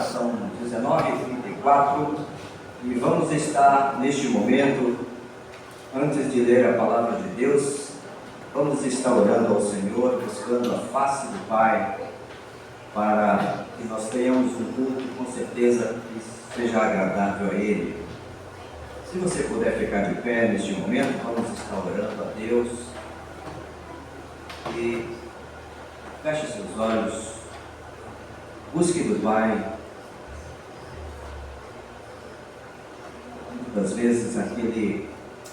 são 19h34 e vamos estar neste momento, antes de ler a palavra de Deus, vamos estar orando ao Senhor, buscando a face do Pai, para que nós tenhamos um culto, com certeza, que seja agradável a Ele. Se você puder ficar de pé neste momento, vamos estar orando a Deus. E feche seus olhos, busque do Pai. Muitas vezes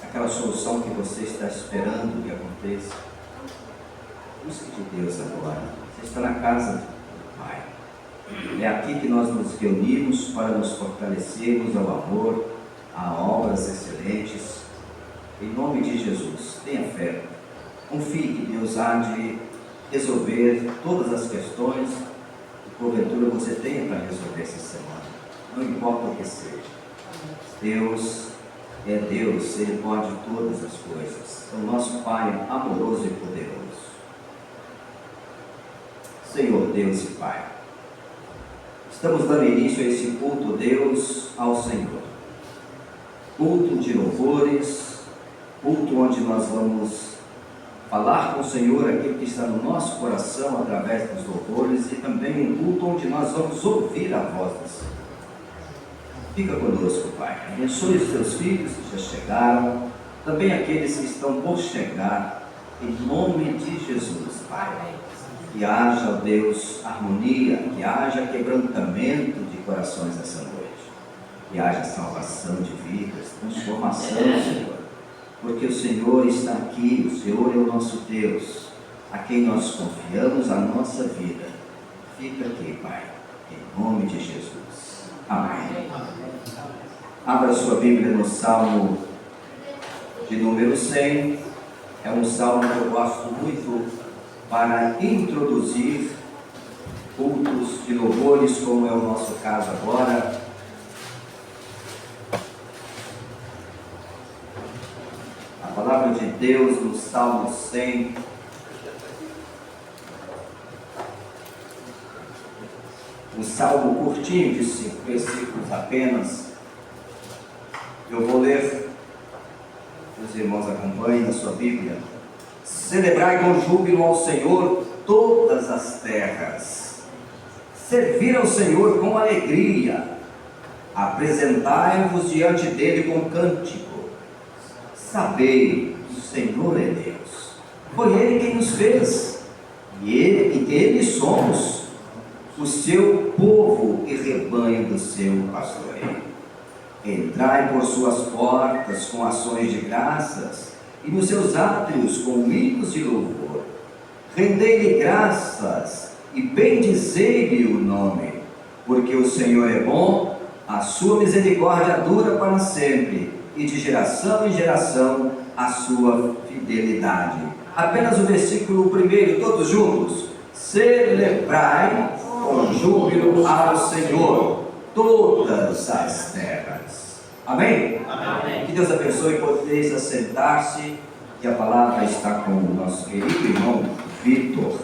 aquela solução que você está esperando que aconteça, busque de Deus agora. Você está na casa do Pai. É aqui que nós nos reunimos para nos fortalecermos ao amor, a obras excelentes. Em nome de Jesus, tenha fé. Confie que Deus há de resolver todas as questões que porventura você tenha para resolver essa semana. Não importa o que seja. Deus é Deus, Ele pode todas as coisas. É o nosso Pai amoroso e poderoso. Senhor Deus e Pai, estamos dando início a esse culto, Deus, ao Senhor. Culto de louvores, culto onde nós vamos falar com o Senhor aquilo que está no nosso coração através dos louvores, e também um culto onde nós vamos ouvir a voz do Senhor. Fica conosco, Pai. Abençoe os teus filhos que já chegaram, também aqueles que estão por chegar, em nome de Jesus, Pai. Que haja, ó Deus, harmonia, que haja quebrantamento de corações essa noite, que haja salvação de vidas, transformação, Senhor, porque o Senhor está aqui, o Senhor é o nosso Deus, a quem nós confiamos a nossa vida. Fica aqui, Pai, em nome de Jesus. Amém. Abra sua Bíblia no Salmo de número 100. É um salmo que eu gosto muito para introduzir cultos de louvores, como é o nosso caso agora. A palavra de Deus no Salmo 100. Um salmo curtinho, de 5 versículos apenas. Eu vou ler, os irmãos acompanhem na sua Bíblia. Celebrai com júbilo ao Senhor todas as terras. Servir ao Senhor com alegria. Apresentai-vos diante dele com cântico. Sabei que o Senhor é Deus. Foi Ele quem nos fez, e Ele somos o seu povo e rebanho do seu pastoreio. Entrai por suas portas com ações de graças, e nos seus átrios com hinos de louvor. Rendei-lhe graças e bendizei-lhe o nome, porque o Senhor é bom, a sua misericórdia dura para sempre, e de geração em geração a sua fidelidade. Apenas o versículo 1, todos juntos. Celebrai com júbilo ao Senhor todas as terras. Amém? Amém. Que Deus abençoe, podeis assentar-se, que a palavra está com o nosso querido irmão Vitor.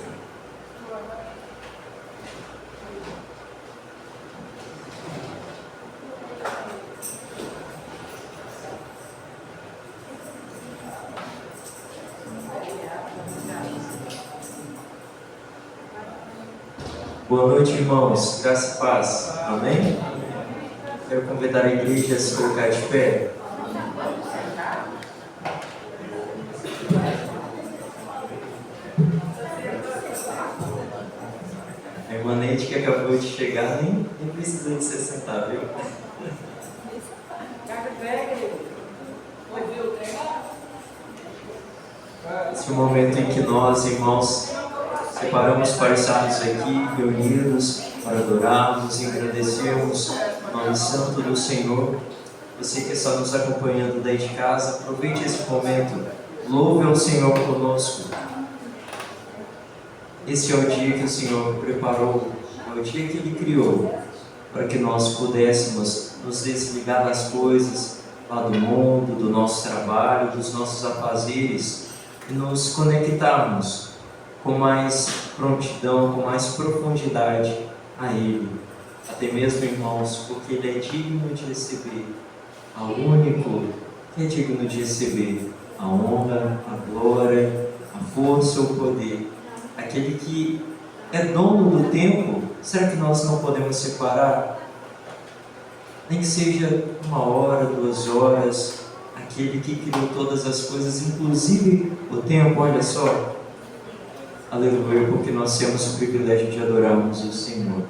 Boa noite, irmãos. Graça e paz. Amém? Quero convidar a igreja a se colocar de pé. A irmã Neide, que acabou de chegar, nem precisa de se sentar, viu? Esse é o momento em que nós, irmãos, separamos para estarmos aqui reunidos, para adorarmos e agradecermos o nome santo do Senhor. Você que está nos acompanhando daí de casa, aproveite esse momento, louve ao Senhor conosco. Esse é o dia que o Senhor preparou, é o dia que Ele criou, para que nós pudéssemos nos desligar das coisas lá do mundo, do nosso trabalho, dos nossos afazeres, e nos conectarmos com mais prontidão, com mais profundidade a Ele. até mesmo, irmãos, porque Ele é digno de receber, ao único que é digno de receber a honra, a glória, a força, o poder, aquele que é dono do tempo. Será que nós não podemos separar? Nem que seja 1 hora, 2 horas, aquele que criou todas as coisas, inclusive o tempo, olha só. Aleluia, porque nós temos o privilégio de adorarmos o Senhor.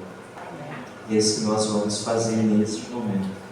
E é isso que nós vamos fazer neste momento.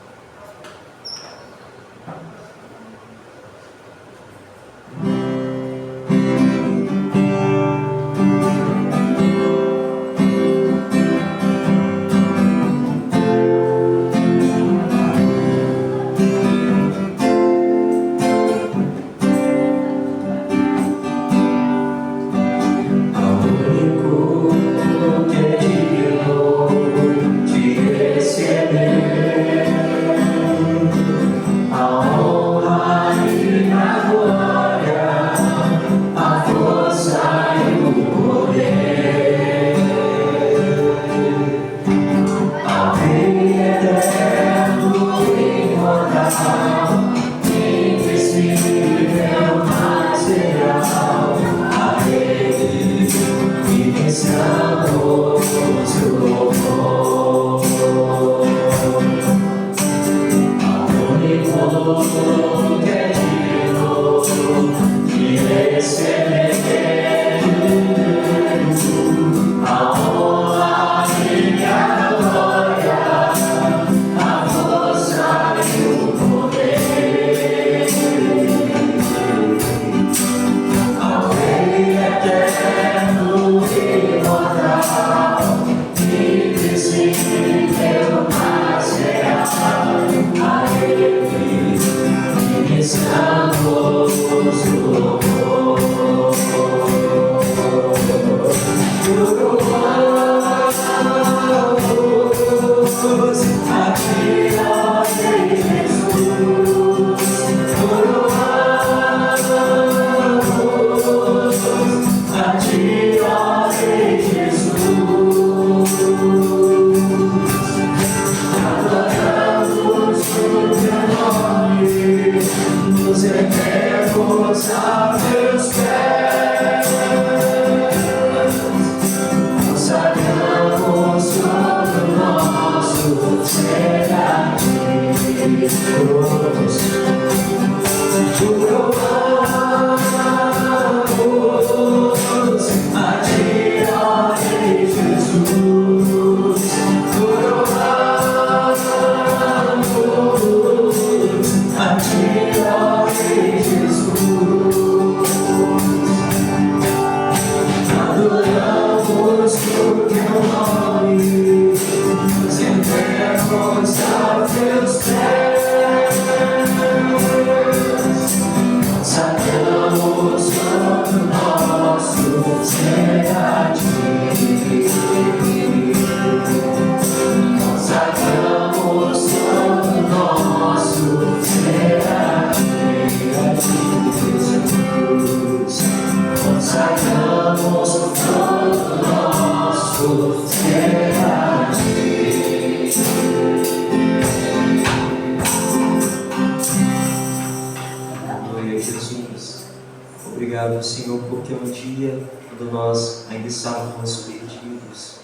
Obrigado, Senhor, porque um dia, quando nós ainda estávamos perdidos,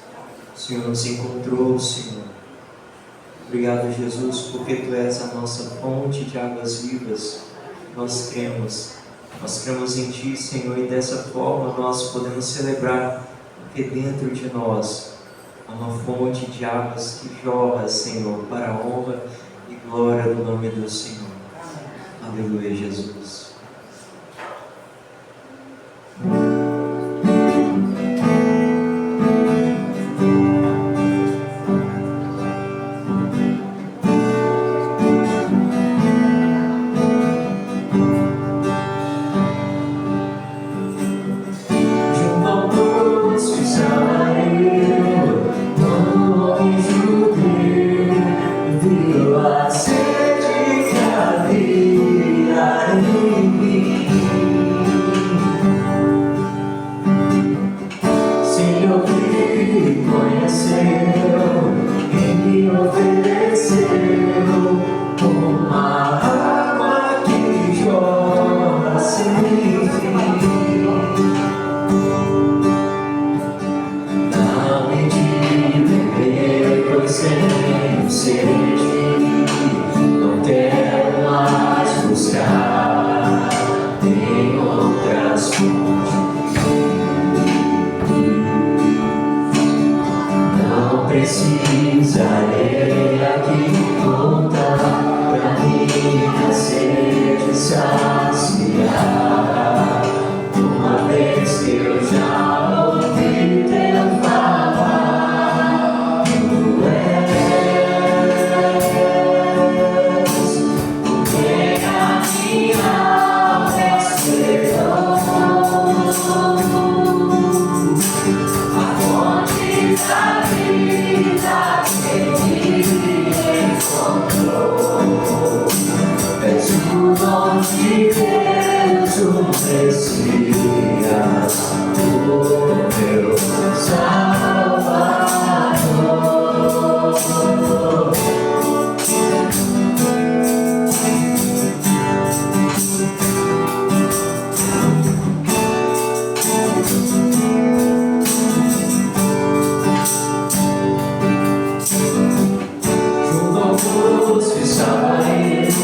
o Senhor nos encontrou, Senhor. Obrigado, Jesus, porque Tu és a nossa fonte de águas vivas. Nós cremos em Ti, Senhor, e dessa forma nós podemos celebrar, porque dentro de nós há uma fonte de águas que jorra, Senhor, para a honra e glória do nome do Senhor. Aleluia, Jesus. A sede que havia em Precisarei aqui voltar pra minha sede saciar. Uma vez que eu já ouvi teu falar, tu és quem a minha alma esperou. A fonte da vida que me encontrou. És o dom de Deus, o Messias, o meu Salvador. Que estava ele,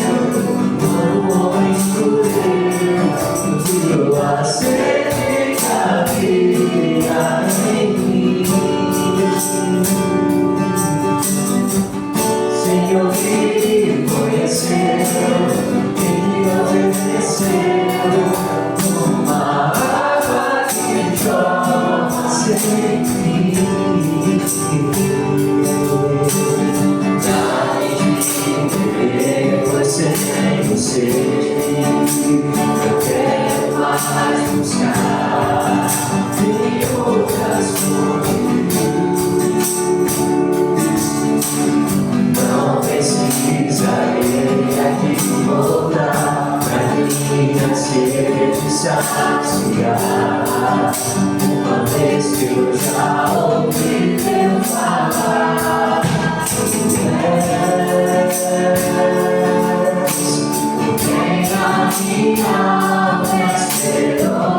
quando o homem escolheu, viu a sede que havia em mim. Sem ouvir e conhecer, quem me ofereceu uma água que jorra sem fim. Você tem sede, eu quero mais buscar em outras fontes. Não precisarei aqui voltar pra minha sede saciar. Uma vez que eu já ouvi teu falar, minha alma esperou.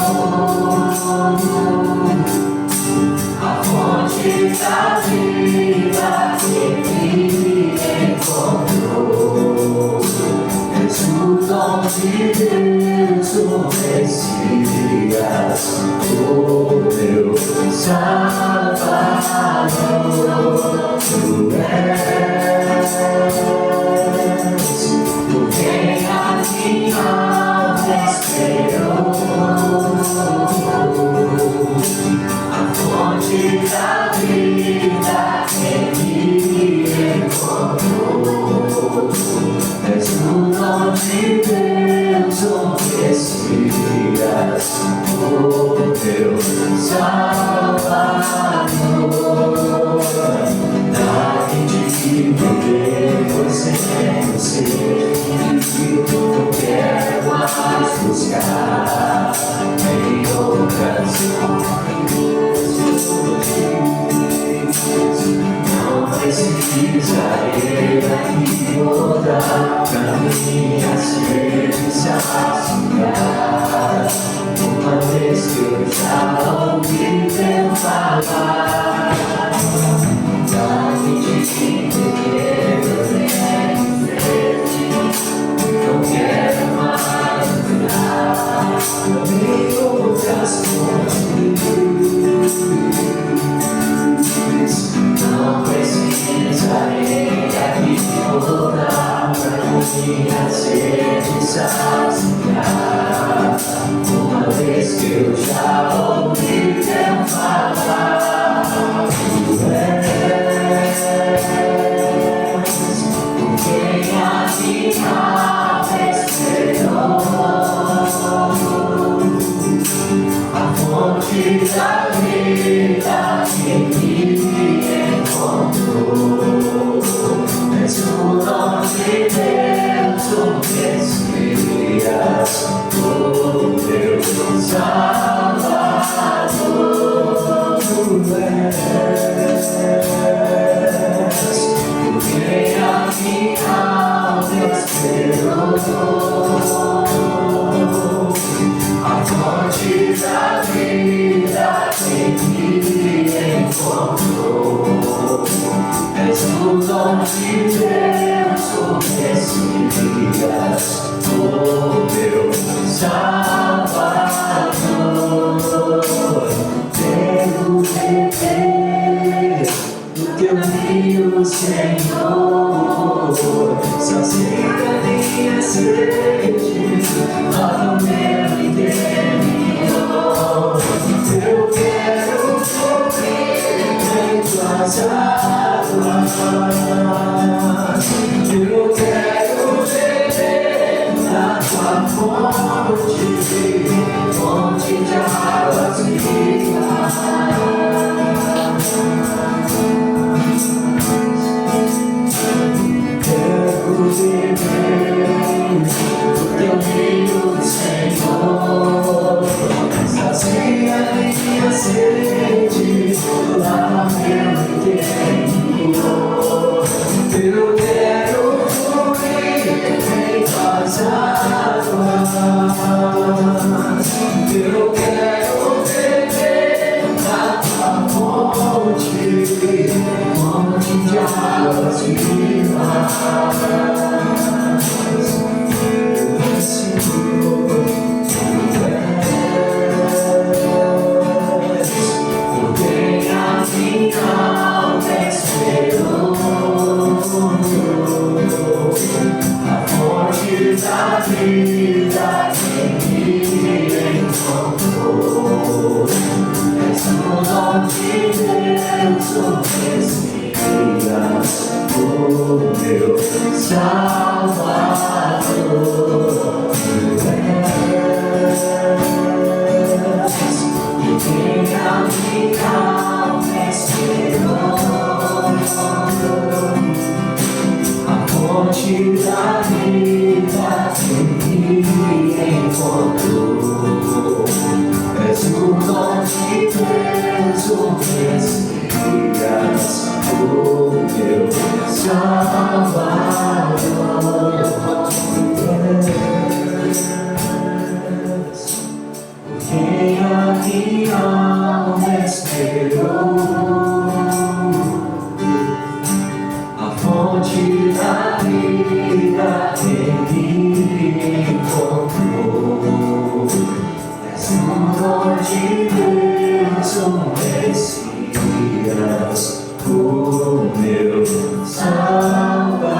A fonte da vida que me encontrou. És o dom de Deus, o Messias, o meu Salvador. Tu és quem a minha alma esperou. A fonte da vida que me encontrou. És o dom de Deus, o Messias, o meu Salvador. Dá-me de viver, pois tenho sede, eu quero mais buscar em outras fontes. Não precisarei aqui voltar pra minha sede saciar. Uma vez que eu já ouvi teu falar, dá-me de viver, eu tenho sede, não quero mais entrar em outras fontes. Não precisarei aqui voltar pra minha sede saciar. Uma vez que eu já ouvi teu falar, tu és quem a minha alma esperou. A fonte da vida que me encontrou. És o dom de Deus, o Messias, o meu Salvador. Tu és és o dom de Deus, como Messias, o meu Salvador. Quero beber do teu rio, Senhor, sacia minha sede, lava o meu interior. Eu quero correr em tuas águas, eu quero beber da tua fonte, fonte de águas vivas. Quero beber do teu rio, Senhor, sacia minha sede, lava meu interior. Eu quero fluir em tuas águas, eu quero beber da tua fonte, fonte de águas vivas. Senhor, tu és por quem a minha alma esperou, a fonte da vida que me encontrou. És o dom de Deus, o Messias, o meu Salvador. Tu és quem a minha alma esperou, a fonte da vida que me encontrou. És o dom de Deus, o Messias, o meu Salvador. Quem a minha alma esperou, a fonte da vida que me encontrou. És o dom de Deus, o Messias, o meu Salvador.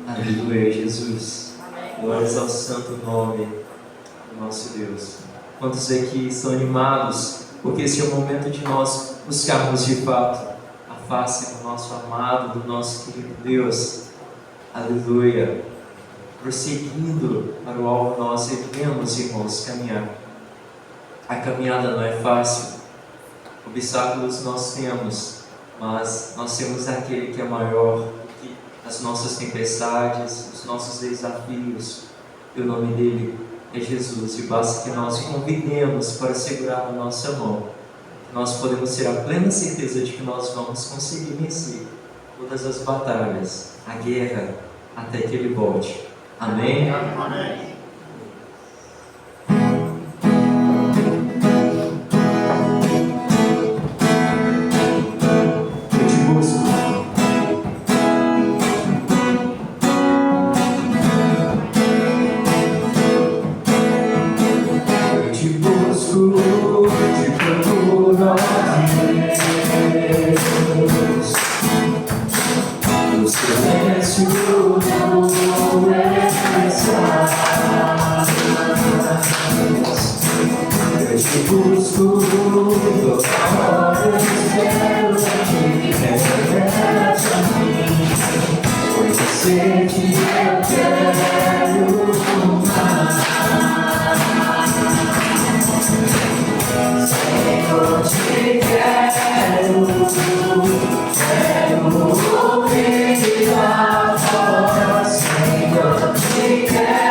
Aleluia, Jesus. Glórias ao santo nome do nosso Deus. Quantos aqui estão animados? Porque esse é o momento de nós buscarmos de fato a face do nosso amado, do nosso querido Deus. Aleluia. Prosseguindo para o alvo, nós devemos, irmãos, caminhar. A caminhada não é fácil. Obstáculos nós temos, mas nós temos aquele que é maior do que as nossas tempestades, os nossos desafios. E o nome dele é Jesus. E basta que nós convidemos para segurar na nossa mão. Nós podemos ter a plena certeza de que nós vamos conseguir vencer todas as batalhas, a guerra, até que ele volte. Amém? Amém. Eu te busco. Eu te busco de todo nós, no silêncio do eu te busco, toda hora eu espero em ti, revela-te a mim, pois eu sei que eu quero mais. Senhor, te quero ouvir a voz, Senhor, te quero mais.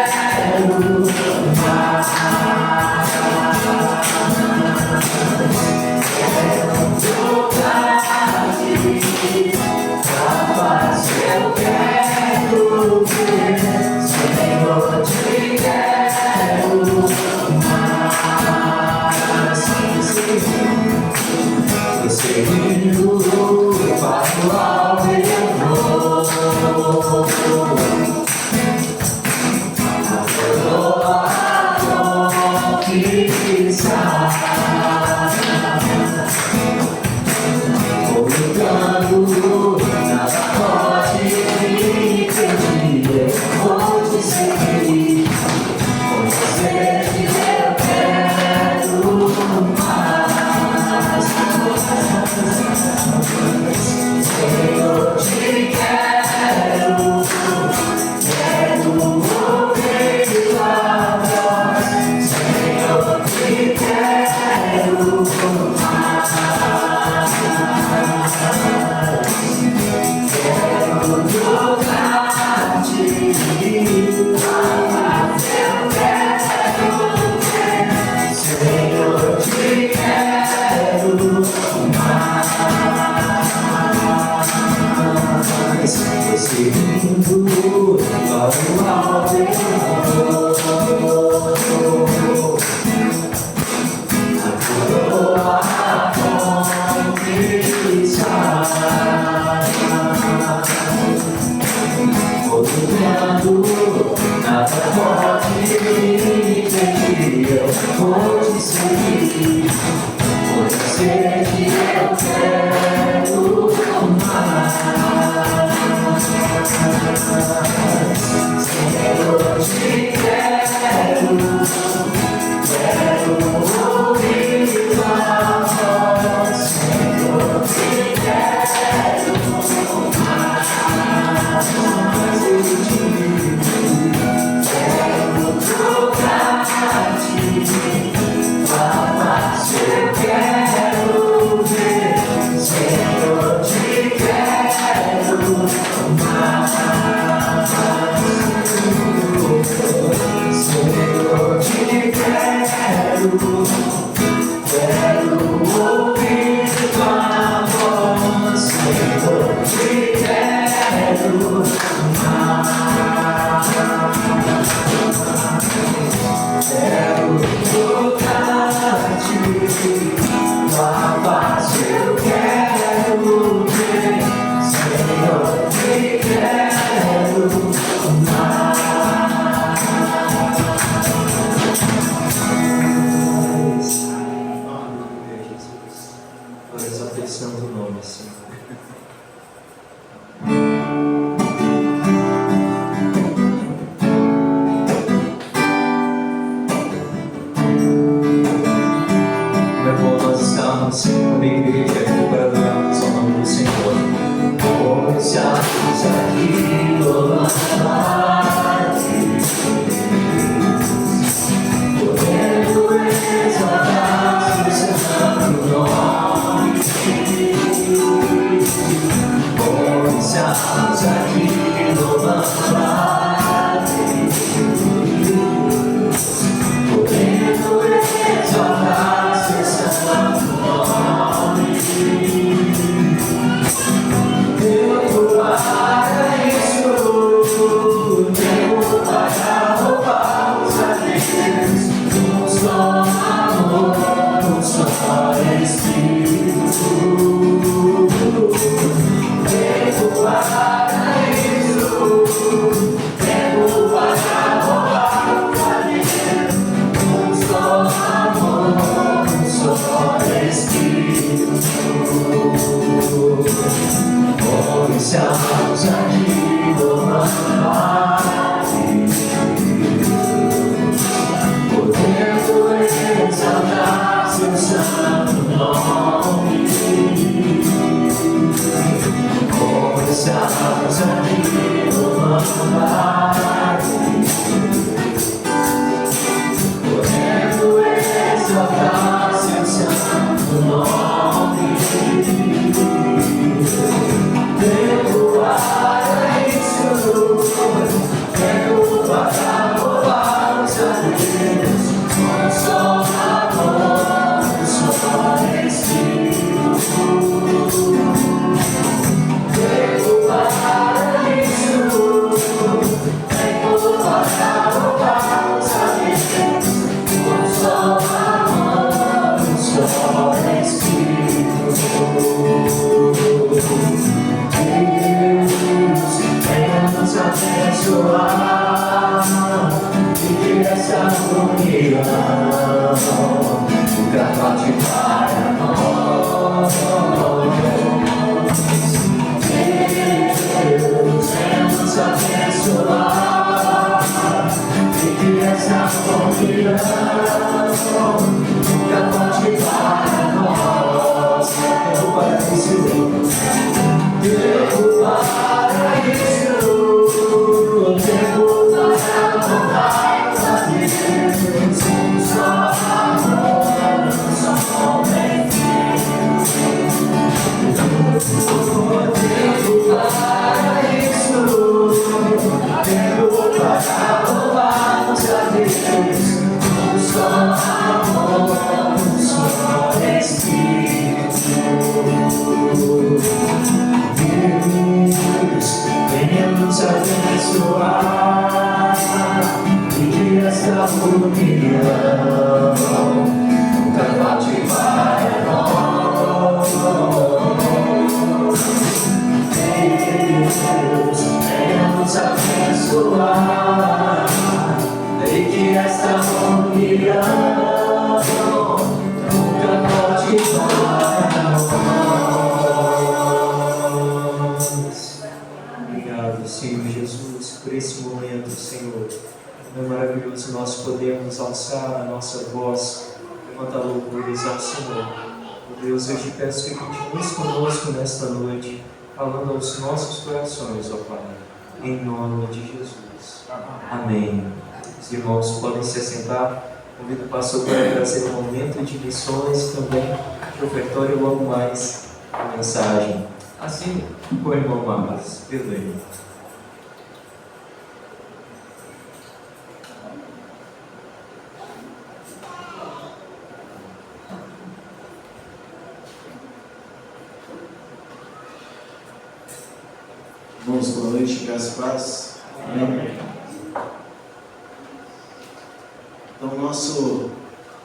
Eu quero ver, Senhor, te quero mais. Eu seguindo para o alto eu vou, a coroa conquistar. Vou lutando, nada pode me impedir. Vou te seguir, pois eu sei que eu quero mais. Senhor, te quero ouvir a voz. Senhor, te quero mais. Quero tocar-te, mas eu quero ver. Senhor, te quero mais. Eu seguindo para o alto eu vou, a coroa conquistar. estamos aqui louvando a Deus, podendo exaltar seu santo nome. Tempo para isso, tempo para louvarmos a Deus, um só amor, um só Espírito. Tempo para isso, tempo para louvarmos a Deus, um só amor, um só Espírito. Estamos aqui louvando a Deus, podendo exaltar seu santo nome. Estamos aqui louvando a Deus, podendo exaltar seu santo nome. Tempo para isso, tempo para louvarmos a Deus, um só amor, um só Espírito. Tempo para isso, tempo para louvarmos a Deus, um só amor, um só Espírito. Venha-nos abençoar e que essa união nunca falte para nós. Deus, venha-nos abençoar e que essa união nunca falte para nós. Tempo para isso, tempo para isso, tempo para louvar a Deus, um só amor, um só Espírito. Tempo para isso, tempo para louvar a Deus, um só amor, um só Espírito. Venha-nos abençoar e que esta união nunca falte para nós. Deus, venha-nos abençoar e que esta união nunca falte para nós. Obrigado, Senhor Jesus, por esse momento, Senhor. É maravilhoso nós podemos alçar a nossa voz, levantar louvores ao Senhor. Oh Deus, eu te peço que continues conosco nesta noite, falando aos nossos corações, ó Pai, em nome de Jesus. Amém. Os irmãos podem se assentar. Convido o pastor para trazer um momento de missões também, de ofertório logo mais a mensagem. Assim, o irmão Marcos, perdoe. Irmãos, boa noite, graças e paz. Amém. Então, nosso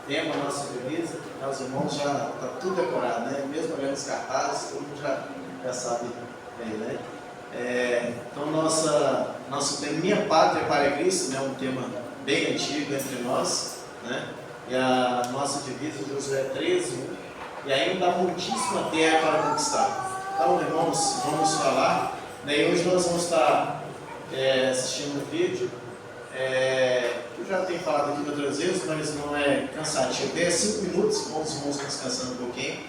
tema, nossa beleza, os irmãos já está tudo decorado, né? Mesmo olhando os cartazes, todo mundo já sabe bem, né? Então, nosso tema, Minha Pátria para Cristo, né? Um tema bem antigo entre nós, né? E a nossa divisa de Josué 13, e ainda há muitíssima terra para conquistar. Então, irmãos, vamos falar, né? E hoje nós vamos estar assistindo um vídeo. Eu já tenho falado aqui outras vezes, mas não é cansativo. Tem 5 minutos, vamos descansando um pouquinho,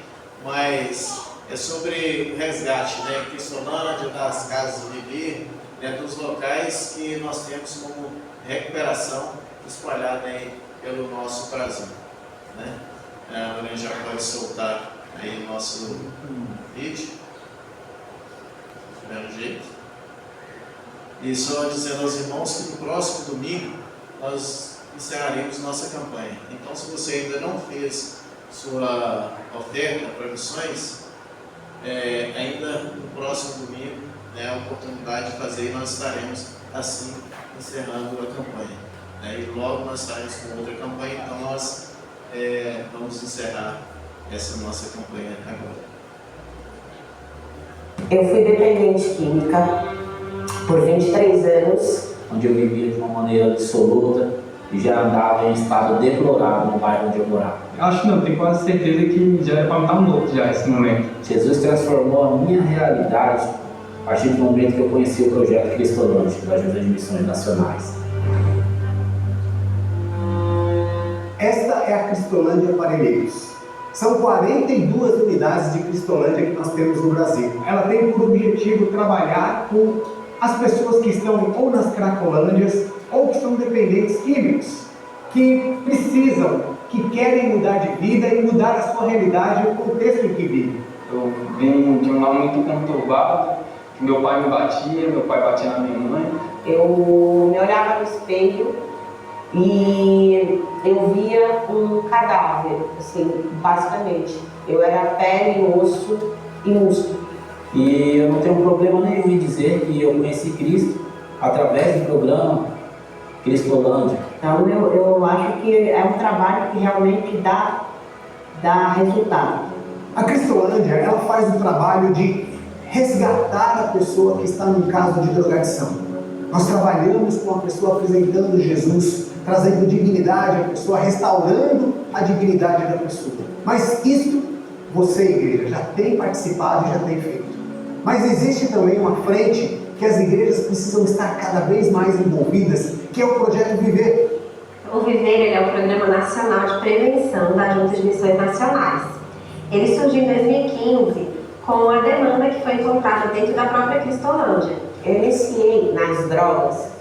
mas é sobre o resgate, né? Cristolândia, das casas de viver, né? Dos locais que nós temos como recuperação espalhada aí pelo nosso Brasil, né? A Lorena já pode soltar aí o nosso vídeo. do mesmo jeito. E só dizendo aos irmãos que no próximo domingo nós encerraremos nossa campanha. Então, se você ainda não fez sua oferta para missões, ainda no próximo domingo é a oportunidade de fazer, e nós estaremos assim encerrando a campanha. E logo nós estaremos com outra campanha, então nós vamos encerrar essa nossa campanha agora. Eu fui dependente química por 23 anos. Onde eu vivia de uma maneira dissoluta e já andava em estado deplorável no bairro onde eu morava. Acho que não, tenho quase certeza que já era para me dar um outro já esse momento. Jesus transformou a minha realidade a partir do momento que eu conheci o projeto Cristolândia, da Ajuda de Missões Nacionais. Esta é a Cristolândia Parelheiros. São 42 unidades de Cristolândia que nós temos no Brasil. Ela tem por objetivo trabalhar com as pessoas que estão ou nas cracolândias ou que são dependentes químicos, que precisam, que querem mudar de vida e mudar a sua realidade e o contexto em que vivem. Eu vim de um lar muito conturbado, que meu pai me batia, meu pai batia na minha mãe. Eu me olhava no espelho e eu via um cadáver, assim, basicamente. Eu era pele, osso e músculo. E eu não tenho problema nenhum em dizer que eu conheci Cristo através do programa Cristolândia. Então eu acho que é um trabalho que realmente dá resultado. A Cristolândia, ela faz o trabalho de resgatar a pessoa que está num caso de drogadição. Nós trabalhamos com a pessoa apresentando Jesus, trazendo dignidade à pessoa, restaurando a dignidade da pessoa. Mas isso, você, igreja, já tem participado e já tem feito. Mas existe também uma frente que as igrejas precisam estar cada vez mais envolvidas, que é o Projeto Viver. O Viver ele é o Programa Nacional de Prevenção da Junta de Missões Nacionais. Ele surgiu em 2015 com a demanda que foi encontrada dentro da própria Cristolândia. Eu iniciei nas drogas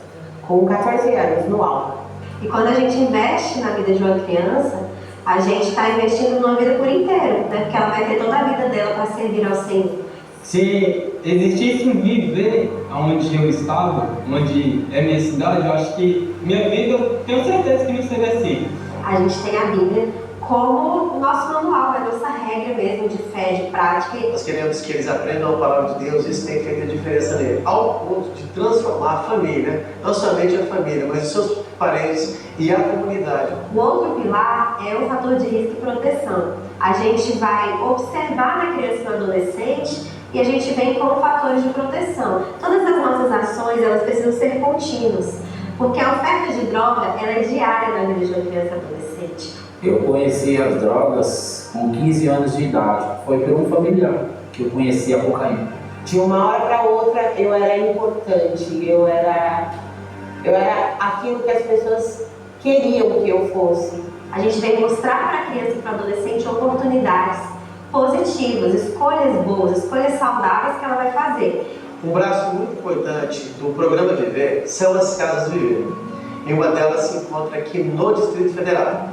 com 14 anos, no álcool. E quando a gente investe na vida de uma criança, a gente está investindo numa vida por inteiro, né? Porque ela vai ter toda a vida dela para servir ao Senhor. Se existisse um viver onde eu estava, onde é minha cidade, eu acho que minha vida, eu tenho certeza que não seria assim. A gente tem a Bíblia como nosso manual, a nossa regra mesmo de fé, de prática. Nós queremos que eles aprendam a palavra de Deus, isso tem feito a diferença nele, ao ponto de transformar a família, não somente a família, mas os seus parentes e a comunidade. O outro pilar é o fator de risco e proteção. A gente vai observar na criança e no adolescente e a gente vem com fatores de proteção. Todas as nossas ações, elas precisam ser contínuas, porque a oferta de droga, ela é diária na vida de uma criança e adolescente. Eu conheci as drogas com 15 anos de idade. Foi por um familiar que eu conheci a cocaína. De uma hora para outra eu era importante, eu era aquilo que as pessoas queriam que eu fosse. A gente vem mostrar para a criança e para o adolescente oportunidades positivas, escolhas boas, escolhas saudáveis que ela vai fazer. Um braço muito importante do programa Viver são as Casas Viver. E uma delas se encontra aqui no Distrito Federal.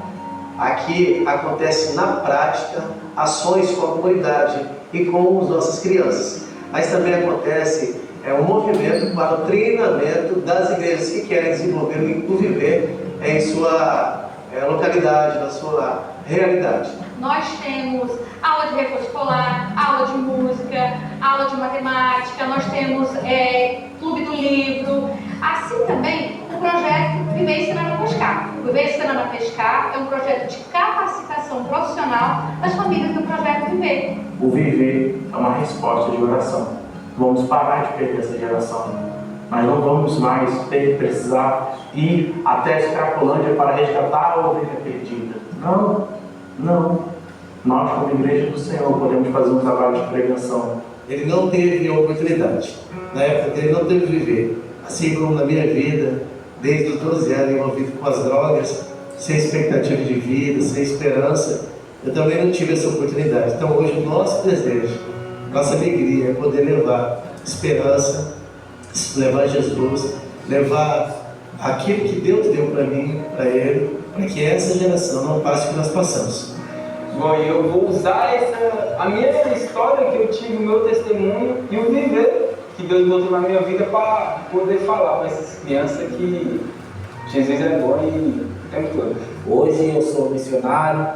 Aqui acontece na prática ações com a comunidade e com as nossas crianças. Mas também acontece um movimento para o treinamento das igrejas que querem desenvolver o Viver em sua localidade, na sua realidade. Nós temos aula de reforço escolar, aula de música, aula de matemática, nós temos clube do livro, assim também o projeto Viver Ensinando a Pescar. O Viver Ensinando a Pescar é um projeto de capacitação profissional das famílias do projeto Viver. O Viver é uma resposta de oração. Vamos parar de perder essa geração. Nós não vamos mais precisar ir até a Cracolândia para resgatar a ovelha perdida. Não. Nós, como Igreja do Senhor, podemos fazer um trabalho de prevenção. Ele não teve oportunidade. Na época dele não teve Viver. Assim como na minha vida, desde os 12 anos envolvido com as drogas, sem expectativa de vida, sem esperança, eu também não tive essa oportunidade. Então hoje o nosso desejo, nossa alegria é poder levar esperança, levar Jesus, levar aquilo que Deus deu para mim, para ele, para que essa geração não passe o que nós passamos. Bom, eu vou usar a minha história que eu tive, o meu testemunho e o viver que que Deus botou na minha vida para poder falar para essas crianças que Jesus é bom e o tempo todo. Hoje eu sou missionário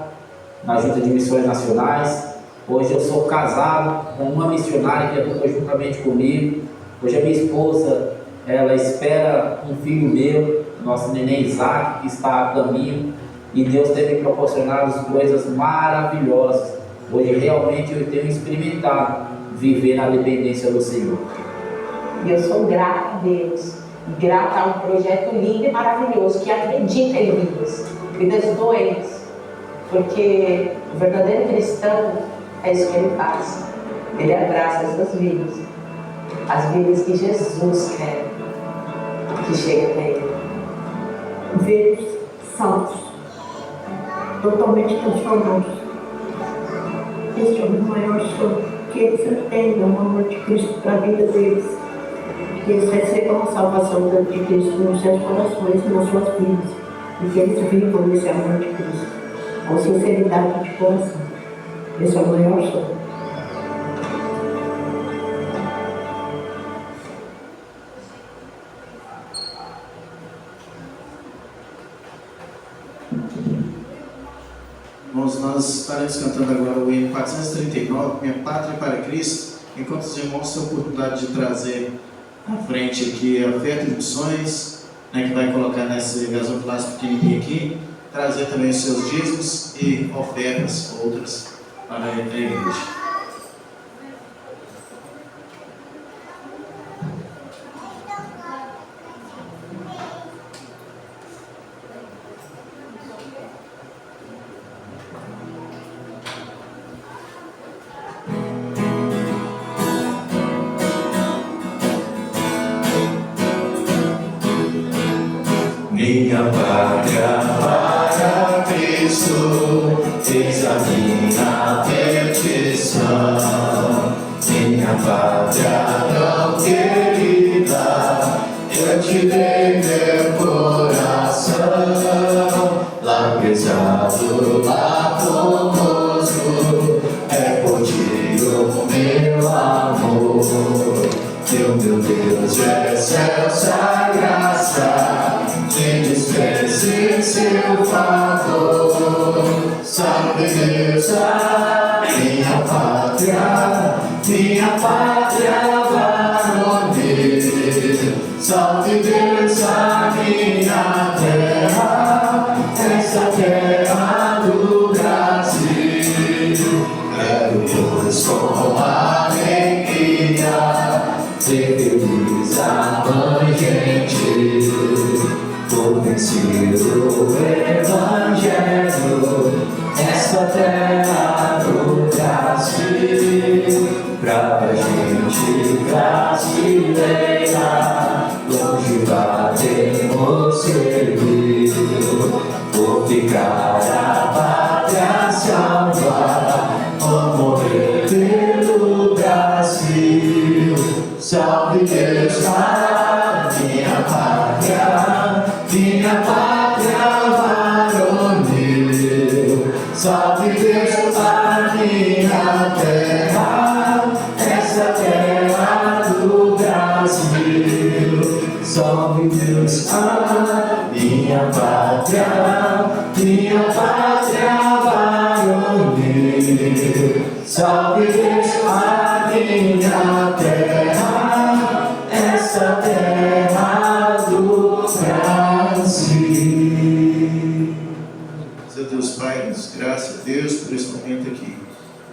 na Junta de Missões Nacionais. Hoje eu sou casado com uma missionária que atua juntamente comigo. Hoje a minha esposa, ela espera um filho meu, nosso neném Isaac, que está a caminho. E Deus tem me proporcionado coisas maravilhosas. Hoje realmente eu tenho experimentado viver na dependência do Senhor. E eu sou grata a Deus, grata a um projeto lindo e maravilhoso que acredita em vidas doentes, porque o verdadeiro cristão é isso que ele faz. Ele abraça essas vidas, as vidas que Jesus quer que cheguem até ele. Ver salvos, totalmente transformados. Este é o meu maior sonho, que eles entendam o amor de Cristo para a vida deles, que eles recebam a salvação de Cristo nos seus corações e nas suas vidas, e que eles vivam esse amor de Cristo, com sinceridade de coração. Esse é o maior sonho. Irmãos, nós estaremos cantando agora o hino 439, Minha Pátria para Cristo, enquanto os irmãos têm a oportunidade de trazer à frente aqui a oferta de missões, que vai colocar nesse gasofilaço pequenininho aqui, trazer também os seus dízimos e ofertas outras para a igreja. Minha pátria para Cristo, eis a minha petição. Minha pátria tão querida, eu te dei meu coração. Lá pesado, lá conosco, é por ti o meu amor. Meu Deus, excelsa graça, te dispense seu favor. Salve Deus, a minha pátria varonil. Salve Deus, a minha terra, essa terra do Brasil. Quero, pois, com alegria ser feliz a mãe gentil, por vencer o Evangelho, essa terra do Brasil. Pra gente brasileira, longe batemos servido, por ficar a pátria salvar, ou morrer pelo Brasil. Salve Deus, a minha pátria varonil. Salve Deus, a minha terra, essa terra do Brasil. Salve Deus, a minha pátria varonil. Salve Deus, a minha terra, essa terra do Brasil. Seu Deus Pai, nos graças a Deus por esse momento aqui.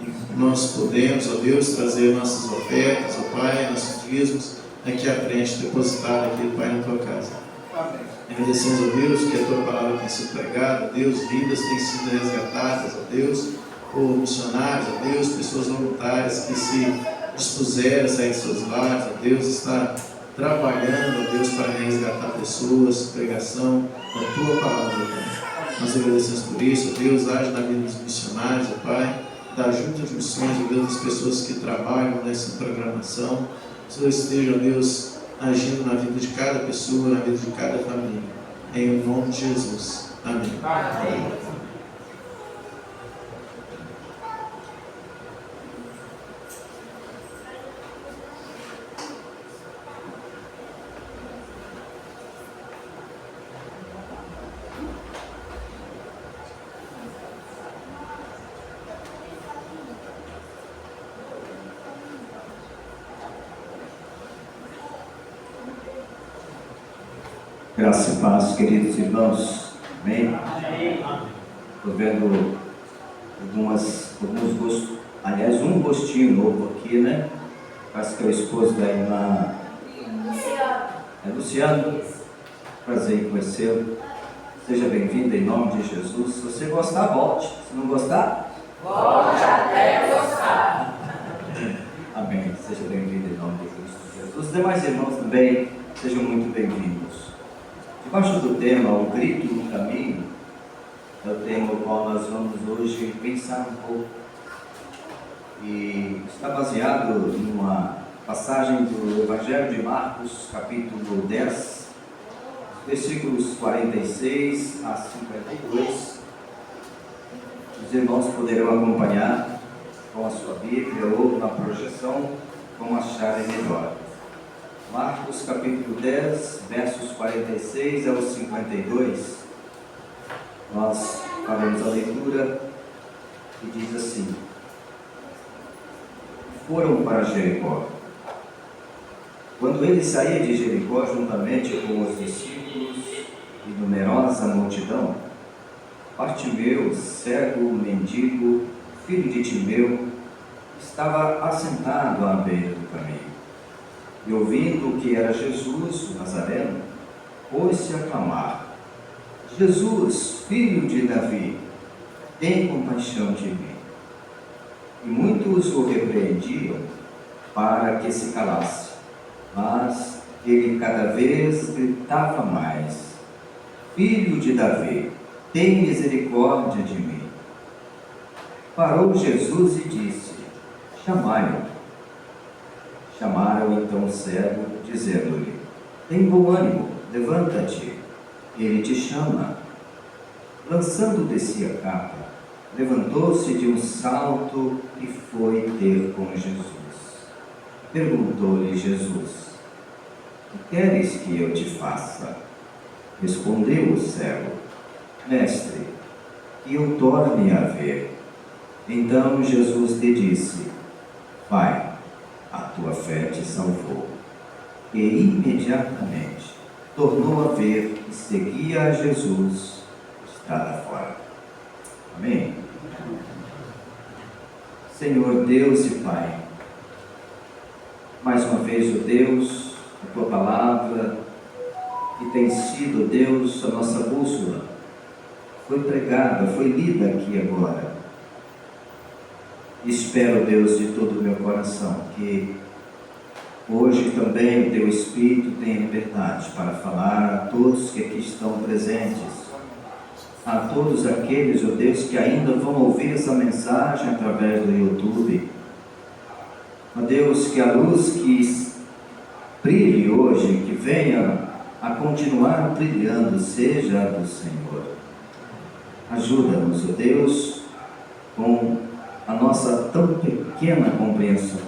E nós podemos, ó Deus, trazer nossas ofertas, ó Pai, nossos dízimos aqui à frente, depositar aqui, Pai, na tua casa. Amém. Agradecemos, ó Deus, que a tua palavra tem sido pregada, Deus, vidas têm sido resgatadas, ó Deus, por missionários, ó Deus, pessoas voluntárias que se dispuseram a sair de seus lares, ó Deus, está trabalhando, ó Deus, para resgatar pessoas, pregação da tua palavra, ó Pai. Nós agradecemos por isso, ó Deus, age na vida dos missionários, ó Pai, da junta de missões, ó Deus, das pessoas que trabalham nessa programação. O Senhor esteja, ó Deus, agindo na vida de cada pessoa, na vida de cada família. Em nome de Jesus. Amém. Amém. Graça e paz, queridos irmãos. Amém? Estou vendo alguns gostos, aliás, um gostinho novo aqui, né? Parece que é o esposo da irmã Luciano. Prazer em conhecê-lo. Seja bem-vindo em nome de Jesus. Se você gostar, volte. Se não gostar, volte até gostar. Amém. Seja bem-vindo em nome de Cristo Jesus. Os demais irmãos também, sejam muito bem-vindos. Debaixo do tema, o grito no caminho, é o tema ao qual nós vamos hoje pensar um pouco. E está baseado numa passagem do Evangelho de Marcos, capítulo 10, versículos 46 a 52. Os irmãos poderão acompanhar com a sua Bíblia ou na projeção, como acharem melhor. Marcos capítulo 10, versos 46 ao 52. Nós faremos a leitura e diz assim: Foram para Jericó. Quando ele saía de Jericó juntamente com os discípulos e numerosa multidão, Bartimeu, cego, mendigo, filho de Timeu, estava assentado à beira do caminho. E ouvindo que era Jesus, o Nazareno, pôs-se a clamar: Jesus, filho de Davi, tem compaixão de mim. E muitos o repreendiam para que se calasse, mas ele cada vez gritava mais: Filho de Davi, tem misericórdia de mim. Parou Jesus e disse: Chamai-o. Chamaram então o cego, dizendo-lhe: Tem bom ânimo, levanta-te, ele te chama. Lançando de si a capa, levantou-se de um salto e foi ter com Jesus. Perguntou-lhe Jesus: Que queres que eu te faça? Respondeu o cego: Mestre, que eu torne a ver. Então Jesus lhe disse: Vai, a tua fé te salvou. E imediatamente tornou a ver e seguia a Jesus estrada fora. Amém? Senhor Deus e Pai, mais uma vez, ó Deus, a tua palavra, que tem sido, Deus, a nossa bússola, foi pregada, foi lida aqui agora. Espero, Deus, de todo o meu coração, que hoje também o Teu Espírito tenha liberdade para falar a todos que aqui estão presentes, a todos aqueles, ó Deus, que ainda vão ouvir essa mensagem através do YouTube. Ó Deus, que a luz que brilhe hoje, que venha a continuar brilhando, seja a do Senhor. Ajuda-nos, ó Deus, com a nossa tão pequena compreensão,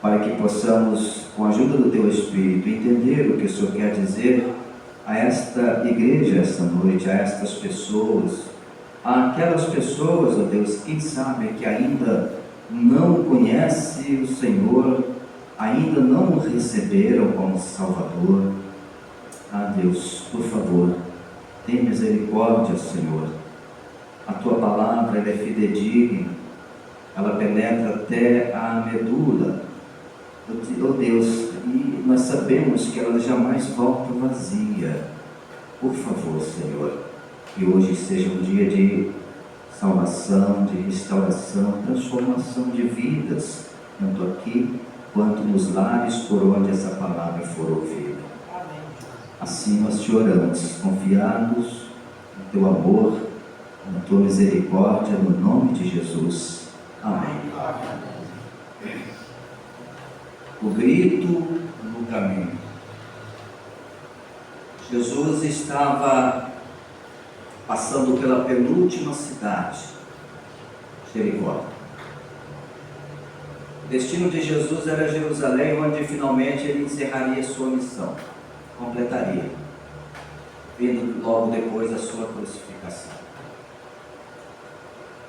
para que possamos, com a ajuda do Teu Espírito, entender o que o Senhor quer dizer a esta igreja esta noite, a estas pessoas, aquelas pessoas, ó Deus, quem sabe que ainda não conhecem o Senhor, ainda não o receberam como Salvador. Ah, Deus, por favor, tenha misericórdia, Senhor. A Tua palavra, ela é fidedigna, ela penetra até a medula, oh Deus, e nós sabemos que ela jamais volta vazia. Por favor, Senhor, que hoje seja um dia de salvação, de restauração, transformação de vidas, tanto aqui quanto nos lares por onde essa palavra for ouvida. Assim nós te oramos, confiados no Teu amor, na Tua misericórdia, no nome de Jesus. Amém. O grito no caminho. Jesus estava passando pela penúltima cidade, Jericó. O destino de Jesus era Jerusalém, onde finalmente ele encerraria sua missão, completaria, vindo logo depois da sua crucificação.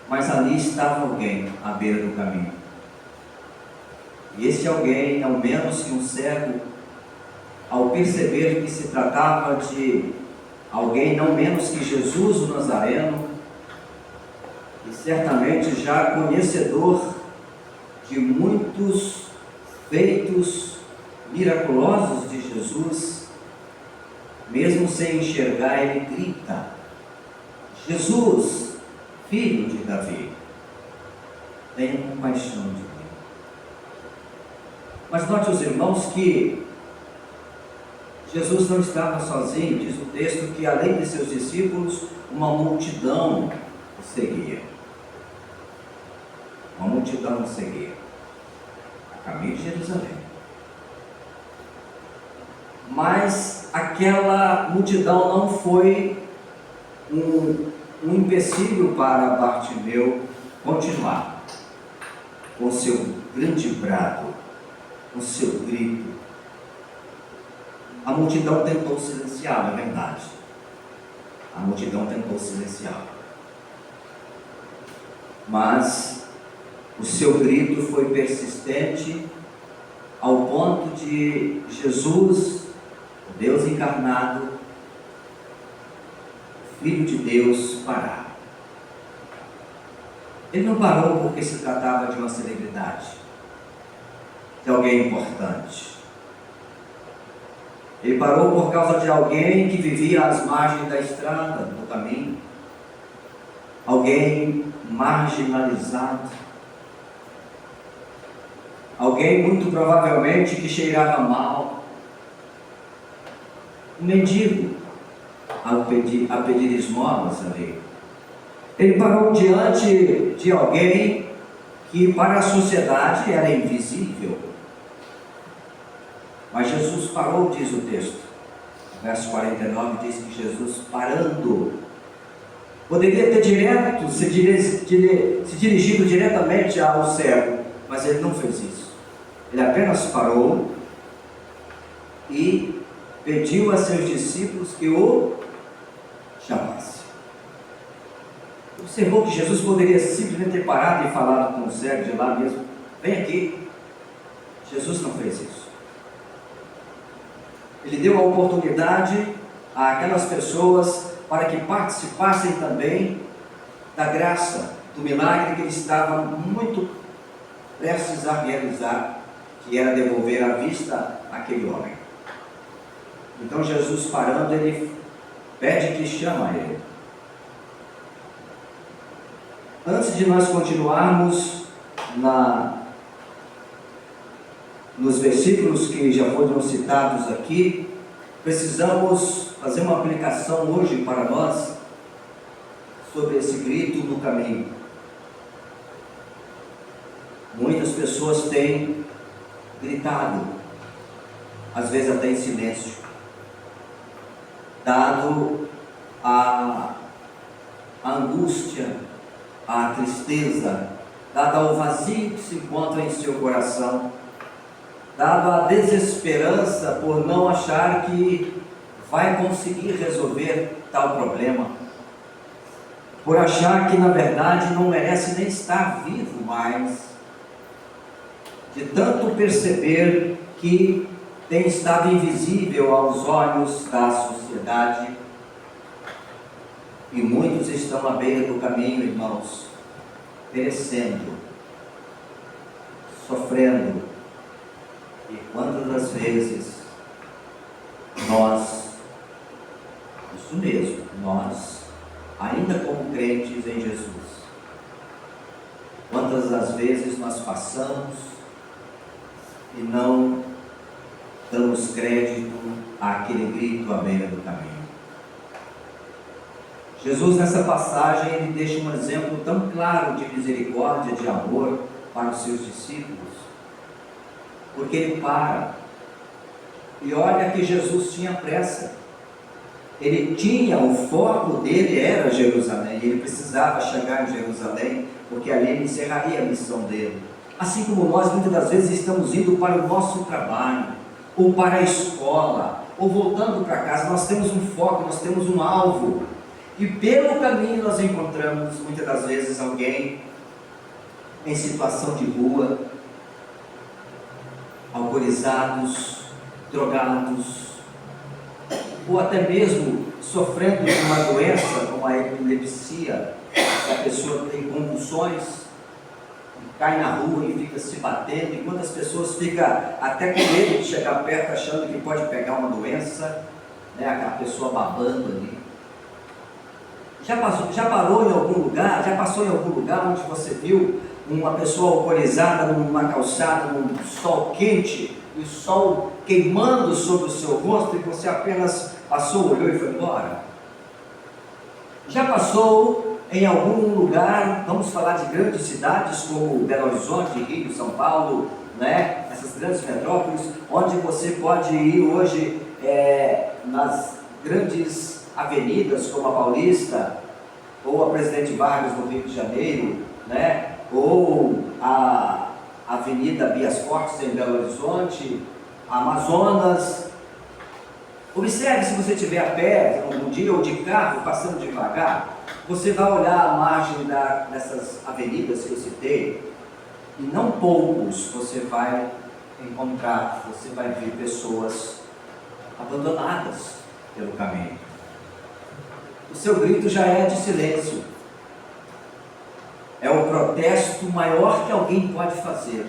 Mas ali estava alguém à beira do caminho. E esse alguém, ao menos que um cego, ao perceber que se tratava de alguém não menos que Jesus o Nazareno, e certamente já conhecedor de muitos feitos miraculosos de Jesus, mesmo sem enxergar, ele grita: Jesus, filho de Davi, tenha compaixão de mim. Mas note, os irmãos, que Jesus não estava sozinho. Diz o texto que, além de seus discípulos, uma multidão o seguia. Uma multidão o seguia, a caminho de Jerusalém. Mas aquela multidão não foi um empecilho para Bartimeu continuar com seu grande brado, com seu grito. A multidão tentou silenciá-lo, é verdade. A multidão tentou silenciá-lo. Mas o seu grito foi persistente ao ponto de Jesus, o Deus encarnado, o Filho de Deus, parar. Ele não parou porque se tratava de uma celebridade, de alguém importante. Ele parou por causa de alguém que vivia às margens da estrada, no caminho. Alguém marginalizado. Alguém muito provavelmente que cheirava mal. Um mendigo a pedir esmolas ali. Ele parou diante de alguém que para a sociedade era invisível. Mas Jesus parou, diz o texto. O verso 49 diz que Jesus, parando, poderia ter se dirigido diretamente ao cego, mas ele não fez isso. Ele apenas parou e pediu a seus discípulos que o chamasse. Observou que Jesus poderia simplesmente ter parado e falado com o cego de lá mesmo: vem aqui. Jesus não fez isso. Ele deu a oportunidade àquelas pessoas para que participassem também da graça, do milagre que ele estava muito prestes a realizar, que era devolver a vista àquele homem. Então Jesus, parando, ele pede que chama ele. Antes de nós continuarmos nos versículos que já foram citados aqui, precisamos fazer uma aplicação hoje para nós sobre esse grito no caminho. Muitas pessoas têm gritado, às vezes até em silêncio, dado a angústia, a tristeza, dado ao vazio que se encontra em seu coração, dado a desesperança por não achar que vai conseguir resolver tal problema, por achar que na verdade não merece nem estar vivo mais, de tanto perceber que tem estado invisível aos olhos da sociedade. E muitos estão à beira do caminho, irmãos, perecendo, sofrendo. E quantas das vezes nós, isso mesmo, nós, ainda como crentes em Jesus, quantas das vezes nós passamos e não damos crédito àquele grito à beira do caminho. Jesus, nessa passagem, ele deixa um exemplo tão claro de misericórdia, de amor para os seus discípulos, porque ele para, e olha que Jesus tinha pressa. Ele tinha, o foco dele era Jerusalém, ele precisava chegar em Jerusalém, porque ali ele encerraria a missão dele. Assim como nós muitas das vezes estamos indo para o nosso trabalho, ou para a escola, ou voltando para casa, nós temos um foco, nós temos um alvo, e pelo caminho nós encontramos muitas das vezes alguém em situação de rua, alcoolizados, drogados, ou até mesmo sofrendo de uma doença, como a epilepsia, a pessoa tem convulsões, cai na rua e fica se batendo, e quantas pessoas ficam até com medo de chegar perto, achando que pode pegar uma doença, né? Aquela pessoa babando ali. Já passou em algum lugar onde você viu uma pessoa alcoolizada numa calçada, num sol quente, e o sol queimando sobre o seu rosto, e você apenas passou, olhou e foi embora? Já passou em algum lugar, vamos falar de grandes cidades como Belo Horizonte, Rio, São Paulo, né? Essas grandes metrópoles, onde você pode ir hoje nas grandes avenidas como a Paulista, ou a Presidente Vargas no Rio de Janeiro, né? Ou a Avenida Bias Fortes em Belo Horizonte, Amazonas. Observe, se você estiver a pé, um dia, ou de carro, passando devagar, você vai olhar a margem dessas avenidas que eu citei, e não poucos você vai encontrar, você vai ver pessoas abandonadas pelo caminho. O seu grito já é de silêncio. É o protesto maior que alguém pode fazer,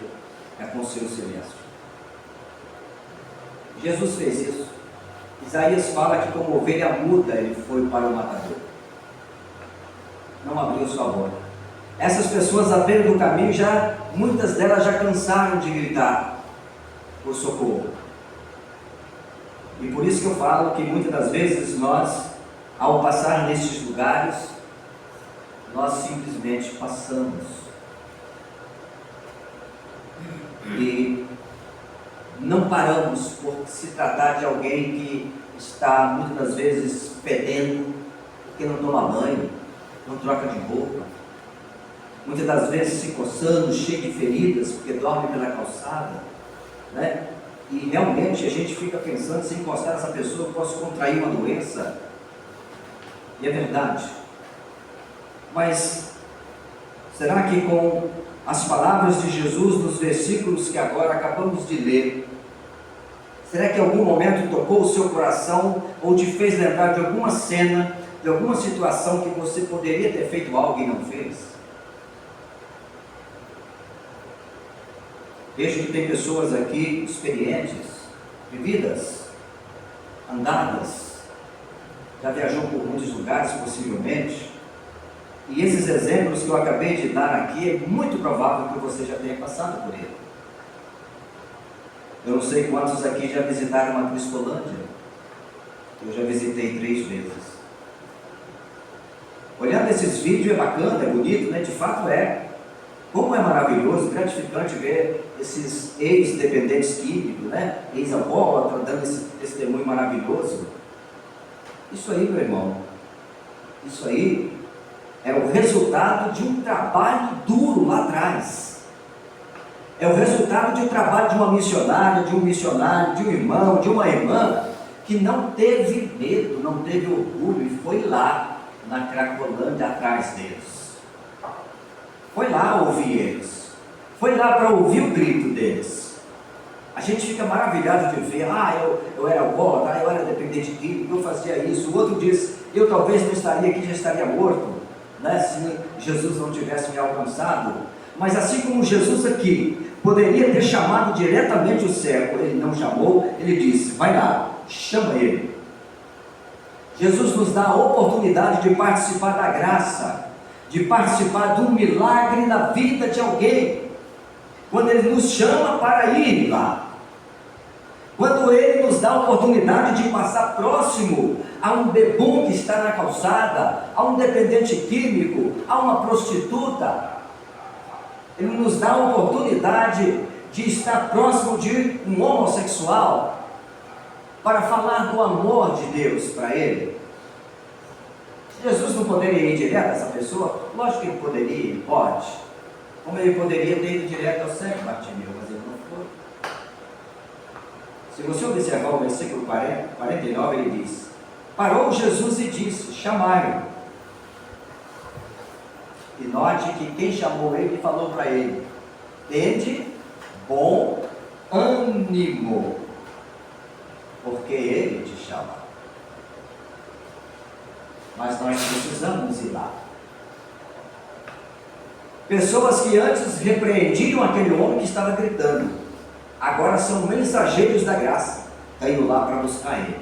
é com o seu silêncio. Jesus fez isso. Isaías fala que como ovelha muda ele foi para o matador. Não abriu sua boca. Essas pessoas à beira do caminho, muitas delas já cansaram de gritar por socorro. E por isso que eu falo que muitas das vezes nós, ao passar nestes lugares, nós simplesmente passamos. E não paramos por se tratar de alguém que está muitas das vezes fedendo, porque não toma banho, não troca de roupa, muitas das vezes se coçando, cheio de feridas, porque dorme pela calçada, né? E realmente a gente fica pensando, se encostar nessa pessoa eu posso contrair uma doença. E é verdade. Mas será que com as palavras de Jesus nos versículos que agora acabamos de ler, será que em algum momento tocou o seu coração ou te fez lembrar de alguma cena, de alguma situação que você poderia ter feito algo e não fez? Vejo que tem pessoas aqui experientes, vividas, andadas, já viajou por muitos lugares possivelmente, e esses exemplos que eu acabei de dar aqui, é muito provável que você já tenha passado por ele. Eu não sei quantos aqui já visitaram a Cristolândia. Eu já visitei 3 vezes. Olhando esses vídeos é bacana, é bonito, né? De fato é. Como é maravilhoso, gratificante ver esses ex-dependentes químicos, né? Ex-alcoólatras dando esse testemunho maravilhoso. Isso aí, meu irmão, isso aí é o resultado de um trabalho duro lá atrás. É o resultado de um trabalho de uma missionária, de um missionário, de um irmão, de uma irmã, que não teve medo, não teve orgulho e foi lá na Cracolândia atrás deles. Foi lá ouvir eles. Foi lá para ouvir o grito deles. A gente fica maravilhado de ver, eu era alcoólatra, eu era dependente químico, eu fazia isso. O outro diz, eu talvez não estaria aqui, já estaria morto, né, se Jesus não tivesse me alcançado. Mas assim como Jesus aqui poderia ter chamado diretamente o cego, ele não chamou, ele disse, vai lá, chama ele. Jesus nos dá a oportunidade de participar da graça, de participar de um milagre na vida de alguém, quando ele nos chama para ir lá, quando ele nos dá a oportunidade de passar próximo a um bebum que está na calçada, a um dependente químico, a uma prostituta. Ele nos dá a oportunidade de estar próximo de um homossexual, para falar do amor de Deus para ele. Jesus não poderia ir direto a essa pessoa? Lógico que ele poderia, ele pode. Como ele poderia ter ido direto ao cego Bartimeu, mas ele não foi. Se você observar o versículo 49, ele diz, parou Jesus e disse, chamai-o. E note que quem chamou ele falou para ele, tende bom ânimo, porque ele te chama. mas nós precisamos ir lá. Pessoas que antes repreendiam aquele homem que estava gritando, agora são mensageiros da graça, estão indo lá para buscar ele.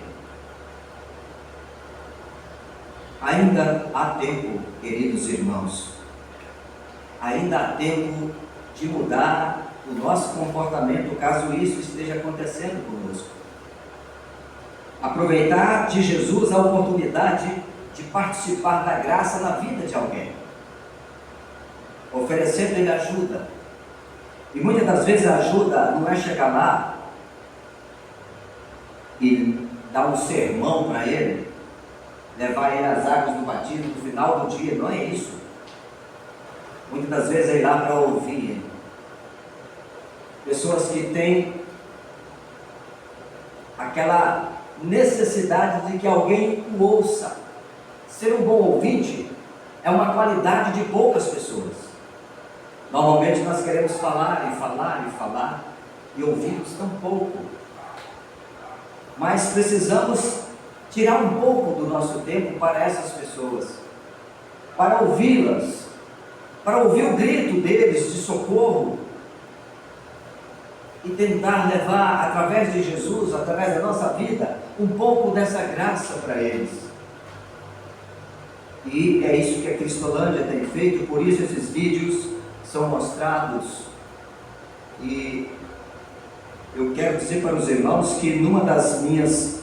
Ainda há tempo, queridos irmãos, ainda há tempo de mudar o nosso comportamento, caso isso esteja acontecendo conosco. Aproveitar de Jesus a oportunidade de participar da graça na vida de alguém, oferecendo-lhe ajuda. E muitas das vezes a ajuda não é chegar lá e dar um sermão para ele, levar ele às águas do batismo no final do dia, não é isso. Muitas das vezes é ir lá para ouvir ele. Pessoas que têm aquela necessidade de que alguém o ouça. Ser um bom ouvinte é uma qualidade de poucas pessoas. Normalmente nós queremos falar e falar e falar e ouvimos tão pouco. Mas precisamos tirar um pouco do nosso tempo para essas pessoas, para ouvi-las, para ouvir o grito deles de socorro e tentar levar, através de Jesus, através da nossa vida, um pouco dessa graça para eles. E é isso que a Cristolândia tem feito, por isso esses vídeos são mostrados. E eu quero dizer para os irmãos que numa das minhas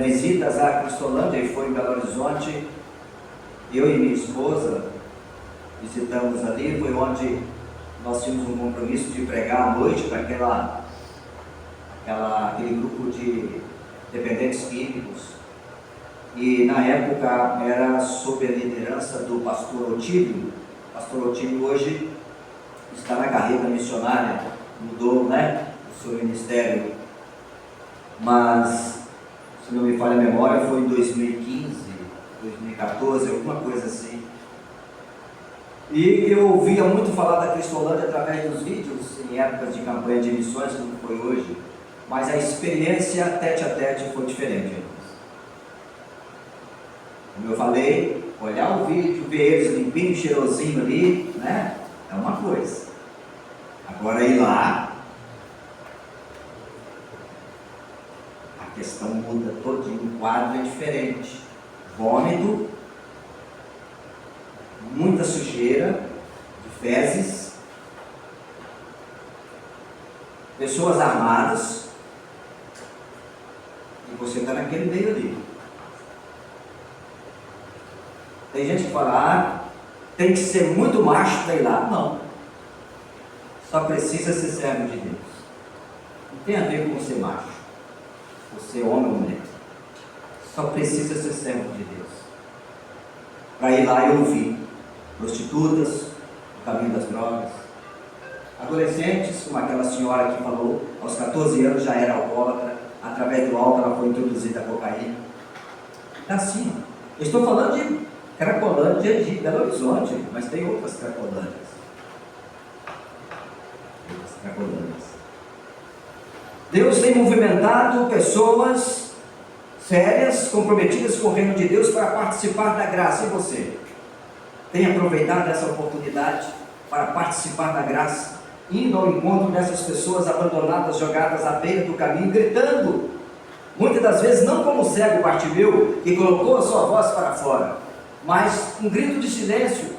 visitas à Cristolândia, e foi em Belo Horizonte, eu e minha esposa visitamos ali, foi onde nós tínhamos um compromisso de pregar à noite para aquele grupo de dependentes químicos. E na época era sob a liderança do pastor Otílio. O pastor Otílio hoje está na carreira missionária, mudou, o seu ministério. Mas, se não me falha a memória, foi em 2015, 2014, alguma coisa assim. E eu ouvia muito falar da Cristolândia através dos vídeos, em épocas de campanha de missões, como foi hoje. Mas a experiência tete a tete foi diferente. Como eu falei, olhar o vídeo, ver eles limpinho, cheirosinho ali, é uma coisa. Agora ir lá, a questão muda todinho, o quadro é diferente. Vômito, muita sujeira, de fezes, pessoas armadas, e você está naquele meio ali. Tem gente que fala, tem que ser muito macho para ir lá. Não. Só precisa ser servo de Deus. Não tem a ver com ser macho, ou ser homem ou mulher. Só precisa ser servo de Deus. Para ir lá e ouvir prostitutas, o caminho das drogas, adolescentes, como aquela senhora que falou, aos 14 anos já era alcoólatra, através do álcool ela foi introduzida a cocaína. É assim. Eu estou falando de Cracolândia de Belo Horizonte, mas tem outras Cracolândias. Deus tem movimentado pessoas sérias, comprometidas com o reino de Deus para participar da graça. E você? Tem aproveitado essa oportunidade para participar da graça, indo ao encontro dessas pessoas abandonadas, jogadas à beira do caminho, gritando, muitas das vezes não como o cego Bartimeu, que colocou a sua voz para fora, mas um grito de silêncio,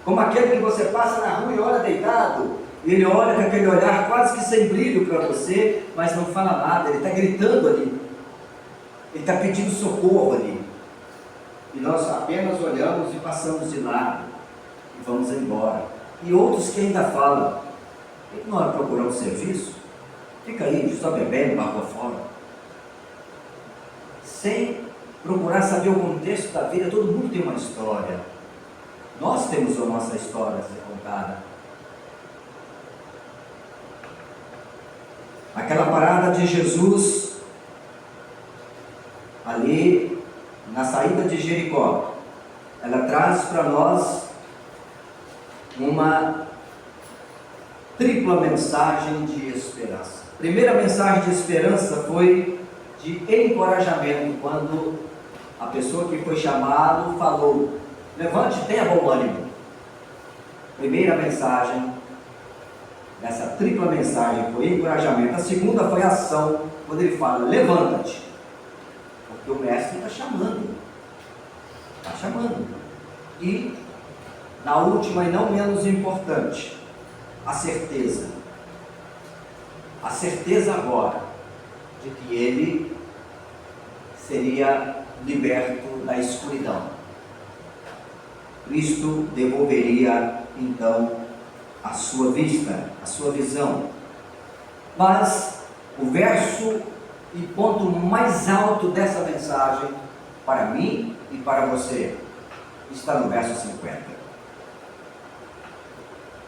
como aquele que você passa na rua e olha deitado, e ele olha com aquele olhar quase que sem brilho para você, mas não fala nada, ele está gritando ali, ele está pedindo socorro ali, e nós apenas olhamos e passamos de lado, e vamos embora. E outros que ainda falam, ele não vai procurar um serviço? Fica aí, só bebendo, barba fora, sem procurar saber o contexto da vida. Todo mundo tem uma história, nós temos a nossa história a ser contada. Aquela parada de Jesus ali na saída de Jericó, ela traz para nós uma tripla mensagem de esperança. A primeira mensagem de esperança foi de encorajamento, quando a pessoa que foi chamado falou: levante, tenha bom ânimo. Primeira mensagem, essa tripla mensagem foi encorajamento. A segunda foi ação, quando ele fala: levanta-te, porque o mestre está chamando. Está chamando. E na última e não menos importante, a certeza. A certeza agora de que ele seria liberto da escuridão. Cristo devolveria então a sua vista, a sua visão. Mas o verso e ponto mais alto dessa mensagem, para mim e para você, está no verso 50,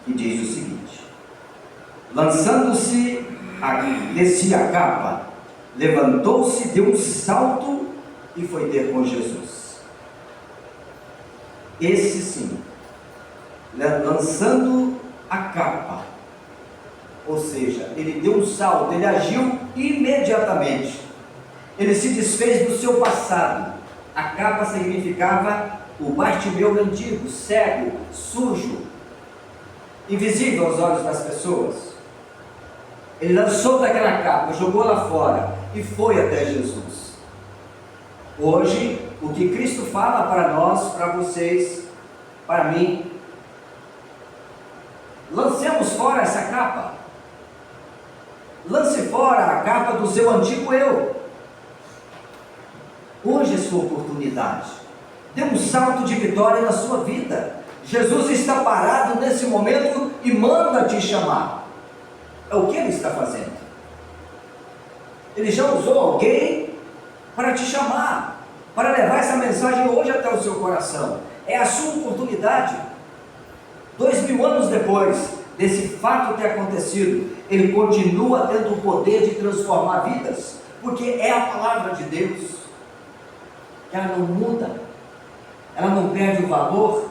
que diz o seguinte: lançando-se, descia a capa, levantou-se, deu um salto e foi ter com Jesus. Esse sim, lançando a capa, ou seja, ele deu um salto, ele agiu imediatamente, ele se desfez do seu passado. A capa significava o Bartimeu antigo, cego, sujo, invisível aos olhos das pessoas. Ele lançou daquela capa, jogou lá fora e foi até Jesus. Hoje, o que Cristo fala para nós, para vocês, para mim: lancemos fora essa capa. Lance fora a capa do seu antigo eu. Hoje é sua oportunidade. Dê um salto de vitória na sua vida. Jesus está parado nesse momento e manda te chamar. É o que ele está fazendo. Ele já usou alguém para te chamar, para levar essa mensagem hoje até o seu coração. É a sua oportunidade. 2000 anos depois desse fato ter acontecido, ele continua tendo o poder de transformar vidas, porque é a palavra de Deus. Ela não muda, ela não perde o valor,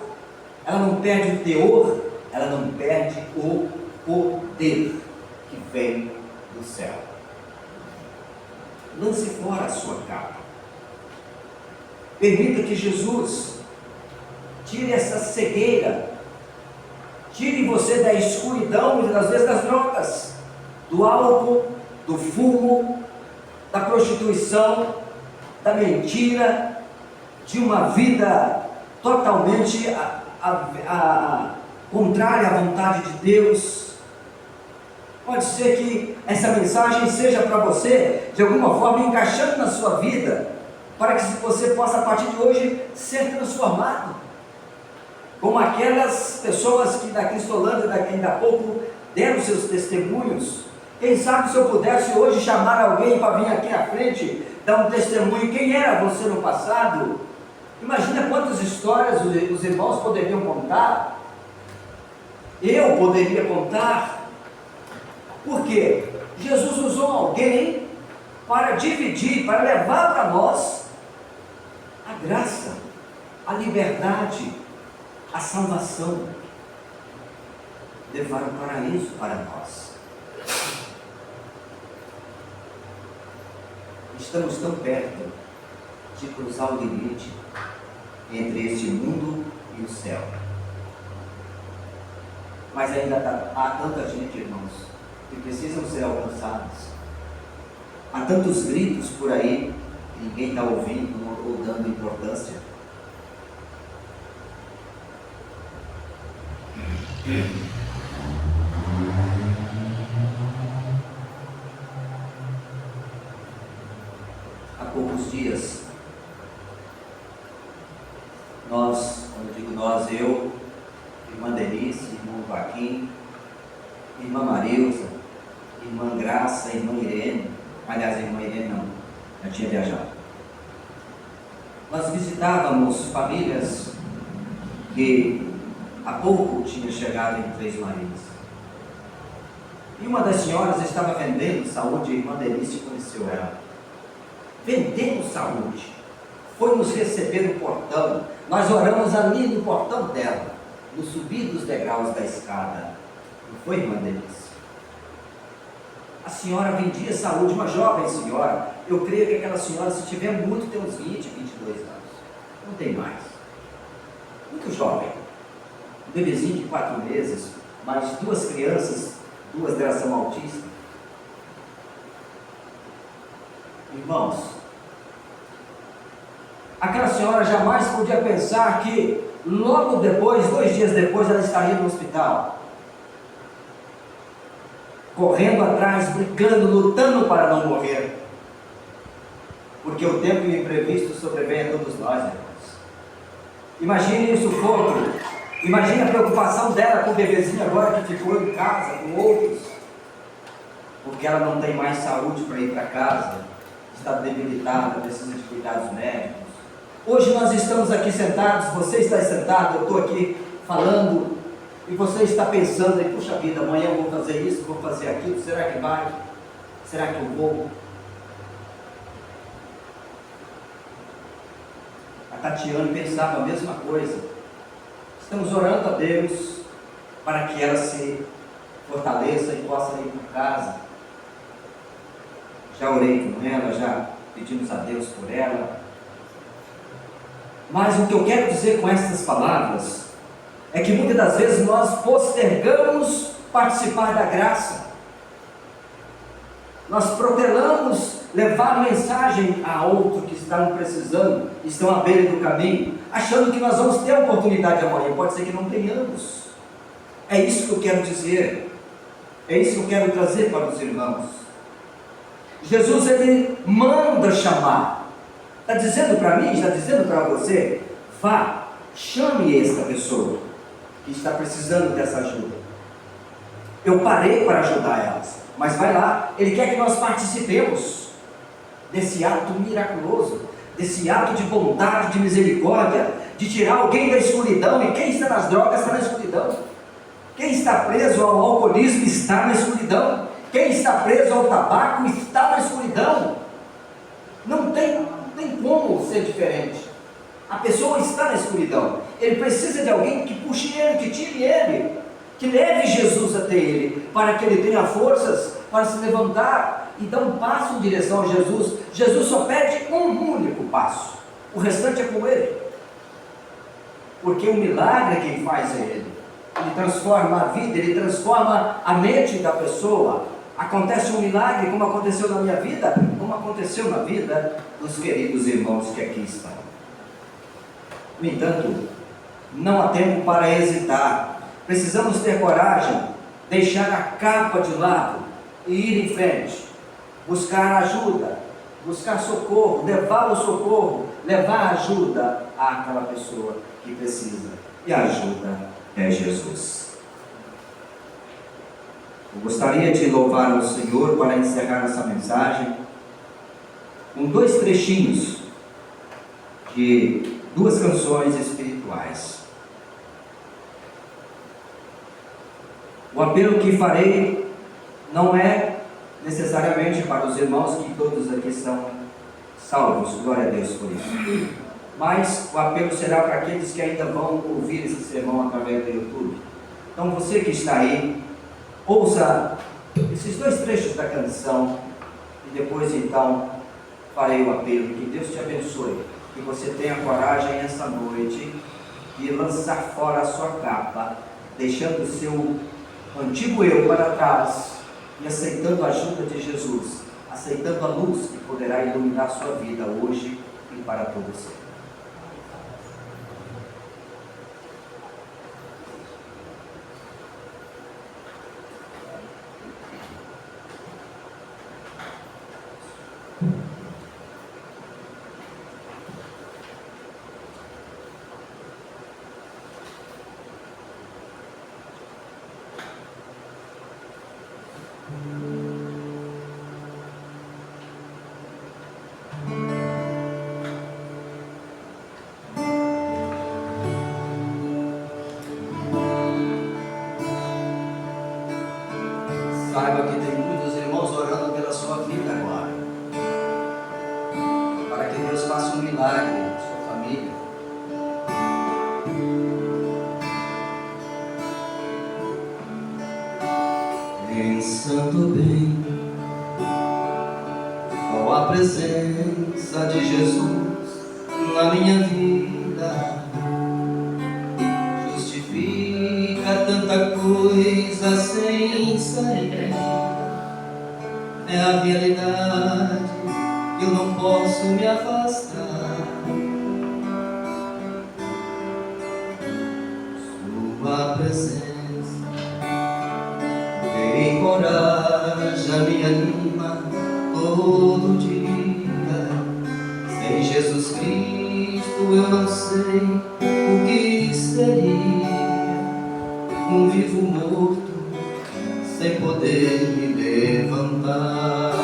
ela não perde o teor, ela não perde o poder que vem do céu. Lance fora a sua capa. Permita que Jesus tire essa cegueira, tire você da escuridão e às vezes das drogas, do álcool, do fumo, da prostituição, da mentira, de uma vida totalmente contrária à vontade de Deus. Pode ser que essa mensagem seja para você, de alguma forma, encaixando na sua vida, para que você possa, a partir de hoje, ser transformado. Como aquelas pessoas que da Cristolândia, ainda há pouco, deram seus testemunhos. Quem sabe se eu pudesse hoje chamar alguém para vir aqui à frente, dar um testemunho, quem era você no passado? Imagina quantas histórias os irmãos poderiam contar. Eu poderia contar. Por quê? Jesus usou alguém para dividir, para levar para nós a graça, a liberdade, a salvação, levar o paraíso para nós. Estamos tão perto de cruzar o limite entre este mundo e o céu. Mas ainda há tanta gente, irmãos, que precisam ser alcançados. Há tantos gritos por aí, que ninguém está ouvindo ou dando importância. Há poucos dias, nós, quando eu digo nós, eu, irmã Denise, irmão Joaquim, irmã Marilza, irmã Graça, irmã Irene, aliás, a irmã Irene não, já tinha viajado. Nós visitávamos famílias que há pouco tinham chegado em Três Marias. E uma das senhoras estava vendendo saúde, a irmã Denise conheceu ela. Vendendo saúde. Foi nos receber no portão. Nós oramos ali no portão dela, no subir dos degraus da escada. Não foi, irmã Denise? A senhora vendia saúde, uma jovem senhora. Eu creio que aquela senhora, se tiver muito, tem uns 20, 22 anos. Não tem mais. Muito jovem. Um bebezinho de 4 meses, mais 2 crianças, 2 delas são autistas. Irmãos, aquela senhora jamais podia pensar que logo depois, 2 dias depois, ela estaria no hospital. Correndo atrás, brigando, lutando para não morrer. Porque o tempo imprevisto sobrevém a todos nós, irmãos. Imagine o sufoco. Imagine a preocupação dela com o bebezinho agora que ficou em casa com outros. Porque ela não tem mais saúde para ir para casa. Está debilitada, precisa de cuidados médicos. Hoje nós estamos aqui sentados, você está sentado, eu estou aqui falando, e você está pensando, aí, puxa vida, amanhã eu vou fazer isso, vou fazer aquilo, será que vai? Será que eu vou? A Tatiane pensava a mesma coisa. Estamos orando a Deus para que ela se fortaleça e possa ir para casa. Já orei com ela, já pedimos a Deus por ela. Mas o que eu quero dizer com essas palavras é que muitas das vezes nós postergamos participar da graça. Nós protelamos levar mensagem a outro que estão precisando, estão à beira do caminho, achando que nós vamos ter a oportunidade amanhã. Pode ser que não tenhamos. É isso que eu quero dizer. É isso que eu quero trazer para os irmãos. Jesus, ele manda chamar. Está dizendo para mim, está dizendo para você, vá, chame esta pessoa que está precisando dessa ajuda. Eu parei para ajudar elas, mas vai lá, Ele quer que nós participemos desse ato miraculoso, desse ato de bondade, de misericórdia, de tirar alguém da escuridão. E quem está nas drogas está na escuridão. Quem está preso ao alcoolismo está na escuridão. Quem está preso ao tabaco está na escuridão. Não tem como ser diferente. A pessoa está na escuridão. Ele precisa de alguém que puxe ele, que tire ele, que leve Jesus até ele, para que ele tenha forças para se levantar e dar um passo em direção a Jesus. Jesus só pede um único passo. O restante é com ele. Porque o milagre quem faz é ele. Ele transforma a vida, ele transforma a mente da pessoa. Acontece um milagre, como aconteceu na minha vida, como aconteceu na vida dos queridos irmãos que aqui estão. No entanto, não há tempo para hesitar. Precisamos ter coragem, deixar a capa de lado e ir em frente, buscar ajuda, buscar socorro, levar o socorro, levar ajuda àquela pessoa que precisa. E a ajuda é Jesus. Eu gostaria de louvar o Senhor para encerrar essa mensagem com 2 trechinhos de 2 canções espirituais. O apelo que farei não é necessariamente para os irmãos, que todos aqui são salvos, glória a Deus por isso. Mas o apelo será para aqueles que ainda vão ouvir esse sermão através do YouTube. Então você que está aí, ouça esses 2 trechos da canção e depois então farei o apelo. Que Deus te abençoe, que você tenha coragem essa noite de lançar fora a sua capa, deixando o seu antigo eu para trás e aceitando a ajuda de Jesus, aceitando a luz que poderá iluminar a sua vida hoje e para todo sempre. Saiba que tem muitos irmãos orando pela sua vida agora, para que Deus faça um milagre na sua família. Pensando bem, a presença de Jesus na minha vida justifica tanta coisa sem sair. É a realidade, eu não posso me afastar. Sua presença me encoraja, me anima todo dia. Sem Jesus Cristo eu não sei o que seria. Um vivo morto sem poder me levantar.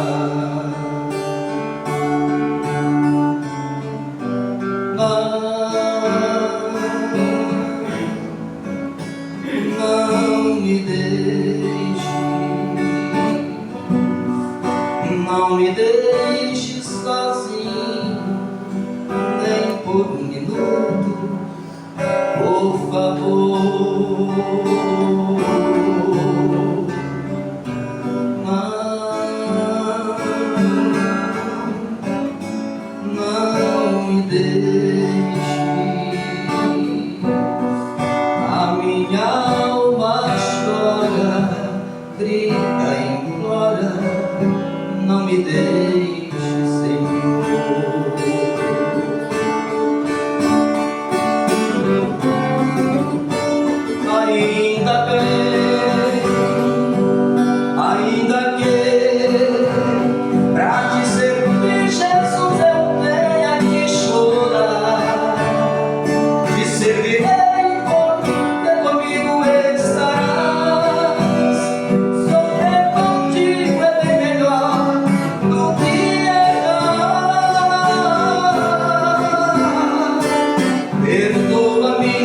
Não me deixe sozinho, nem por um minuto, por favor. Não me deixe. A minha alma chora, grita e implora. Não me deixe, Senhor. Ainda que pra te servir, Jesus, eu tenha que chorar. Te servirei porque comigo estarás. Sofrer contigo é bem melhor do que errar. Perdoa-me,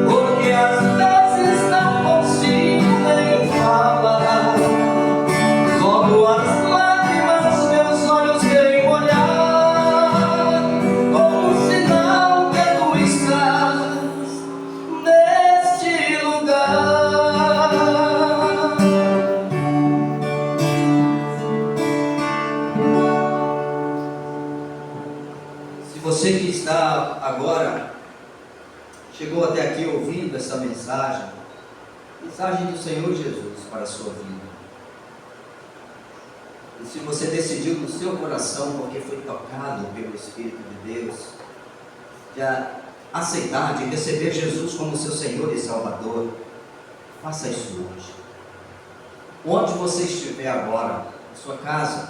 porque às vezes não consigo nem falar. Logo as lágrimas meus olhos vêm molhar, como sinal que tu estás neste lugar. Se você que está agora chegou até aqui ouvindo essa mensagem do Senhor Jesus para a sua vida, e se você decidiu no seu coração, porque foi tocado pelo Espírito de Deus, de aceitar, de receber Jesus como seu Senhor e Salvador, faça isso hoje. Onde você estiver agora, na sua casa,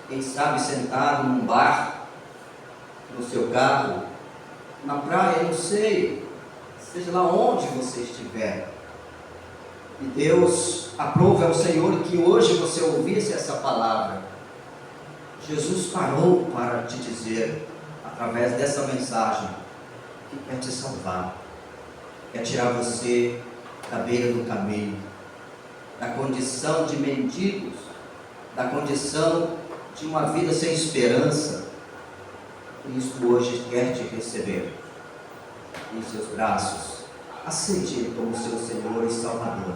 quem sabe sentado num bar, no seu carro, na praia, não sei, seja lá onde você estiver, e Deus aprove ao Senhor que hoje você ouvisse essa palavra. Jesus parou para te dizer, através dessa mensagem, que quer te salvar, quer tirar você da beira do caminho, da condição de mendigos, da condição de uma vida sem esperança. Cristo hoje quer te receber em seus braços. Aceite Ele como seu Senhor e Salvador.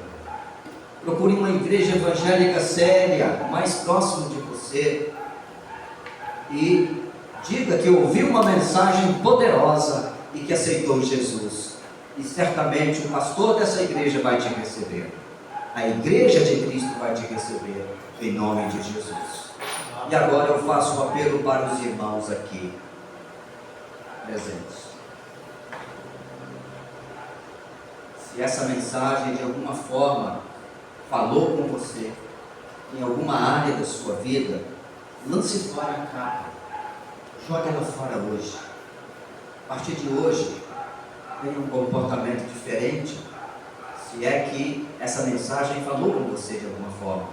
Procure uma igreja evangélica séria, mais próximo de você, e diga que ouviu uma mensagem poderosa e que aceitou Jesus. E certamente o pastor dessa igreja vai te receber. A igreja de Cristo vai te receber, em nome de Jesus. E agora eu faço o apelo para os irmãos aqui presentes. Se essa mensagem de alguma forma falou com você, em alguma área da sua vida, lance fora a capa, jogue ela fora hoje. A partir de hoje, tenha um comportamento diferente, se é que essa mensagem falou com você de alguma forma.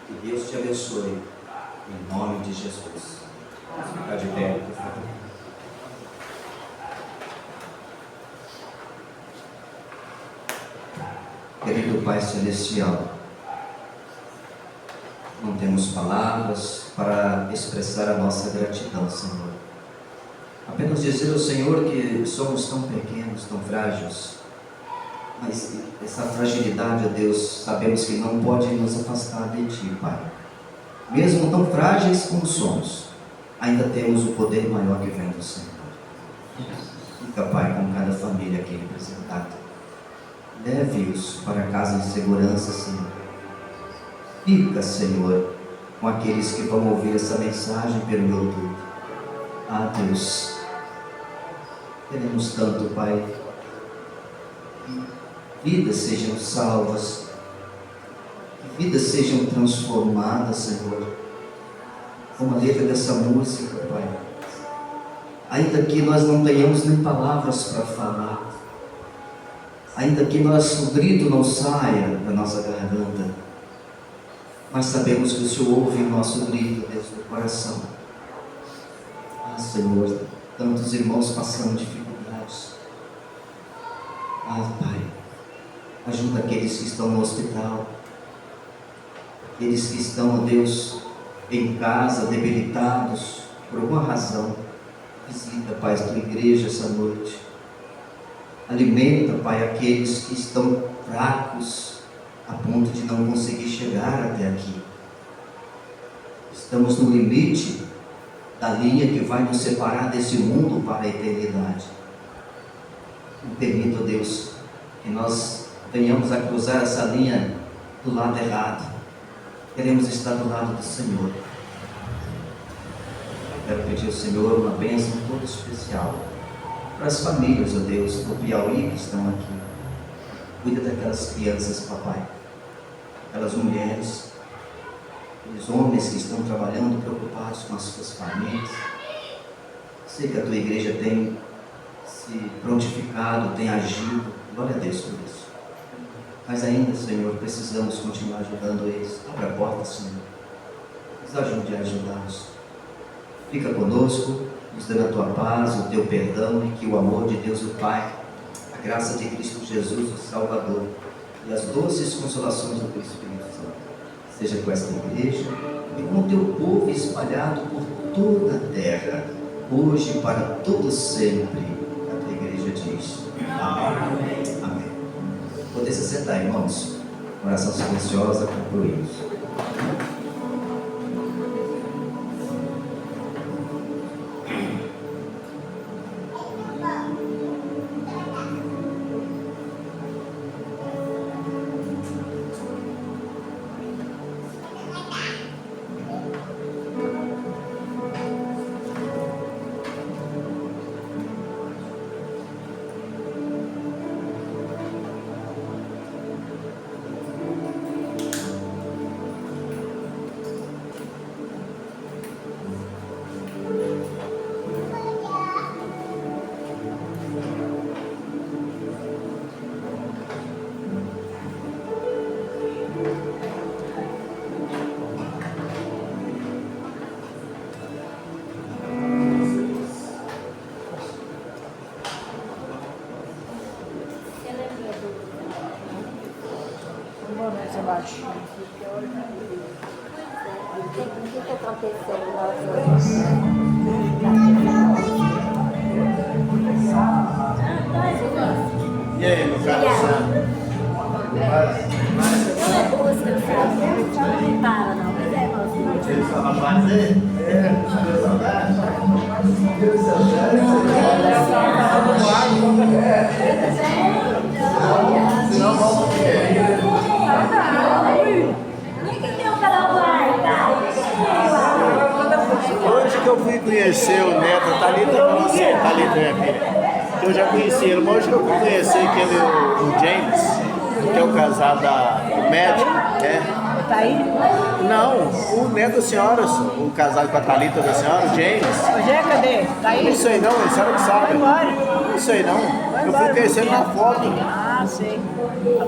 Que Deus te abençoe, em nome de Jesus. Vamos ficar de pé, por favor. Querido Pai Celestial, não temos palavras para expressar a nossa gratidão, Senhor. Apenas dizer ao Senhor que somos tão pequenos, tão frágeis, mas essa fragilidade, ó Deus, sabemos que não pode nos afastar de Ti, Pai. mesmo tão frágeis como somos, ainda temos o poder maior que vem do Senhor. Fica, Pai, com cada família aqui representada. Leve-os para casa em segurança, Senhor. Fica, Senhor, com aqueles que vão ouvir essa mensagem pelo YouTube. Ah, Deus, queremos tanto, Pai, que vidas sejam salvas, que vidas sejam transformadas, Senhor. Como a letra dessa música, Pai. Ainda que nós não tenhamos nem palavras para falar, ainda que nosso grito não saia da nossa garganta, mas sabemos que o Senhor ouve o nosso grito desde o coração. Ah, Senhor, tantos irmãos passando dificuldades. Ah, Pai, ajuda aqueles que estão no hospital, aqueles que estão, ó Deus, em casa, debilitados, por alguma razão. Visita, Pai, a tua igreja essa noite. Alimenta, Pai, aqueles que estão fracos, a ponto de não conseguir chegar até aqui. Estamos no limite da linha que vai nos separar desse mundo para a eternidade. Não permita, Deus, que nós venhamos a cruzar essa linha do lado errado. Queremos estar do lado do Senhor. Quero pedir ao Senhor uma bênção toda especial para as famílias, ó Deus, do Piauí que estão aqui. Cuida daquelas crianças, Papai, aquelas mulheres, aqueles homens que estão trabalhando preocupados com as suas famílias. Sei que a tua igreja tem se prontificado, tem agido, glória a Deus por isso. Mas ainda, Senhor, precisamos continuar ajudando eles. Abra a porta, Senhor. Nos ajude a ajudá-los. Fica conosco, nos dando a tua paz, o teu perdão e que o amor de Deus o Pai, a graça de Cristo Jesus, o Salvador, e as doces consolações do teu Espírito Santo seja com esta igreja e com o teu povo espalhado por toda a terra, hoje e para todo sempre. A tua igreja diz amém. Amém. Poder se sentar, irmãos. Oração silenciosa, concluímos. E aí, meu caro Sam? Não para, não. Mas é, nossa. Ele só vai fazer? Deu saudade? Deu saudade? Não vamos ver. Hoje que eu fui conhecer o neto, a Thalita, nossa, Thalita, minha filha. Eu já conheci ele, mas hoje que eu fui conhecer aquele, o James, que é o casal do médico, Tá aí? Não, o neto da senhora, o casal com a Thalita da senhora, o James. Hoje é, cadê? Tá aí? Não sei não, a senhora que sabe. Vai embora. Não sei não. Eu fui conhecendo na foto. Ah, sei.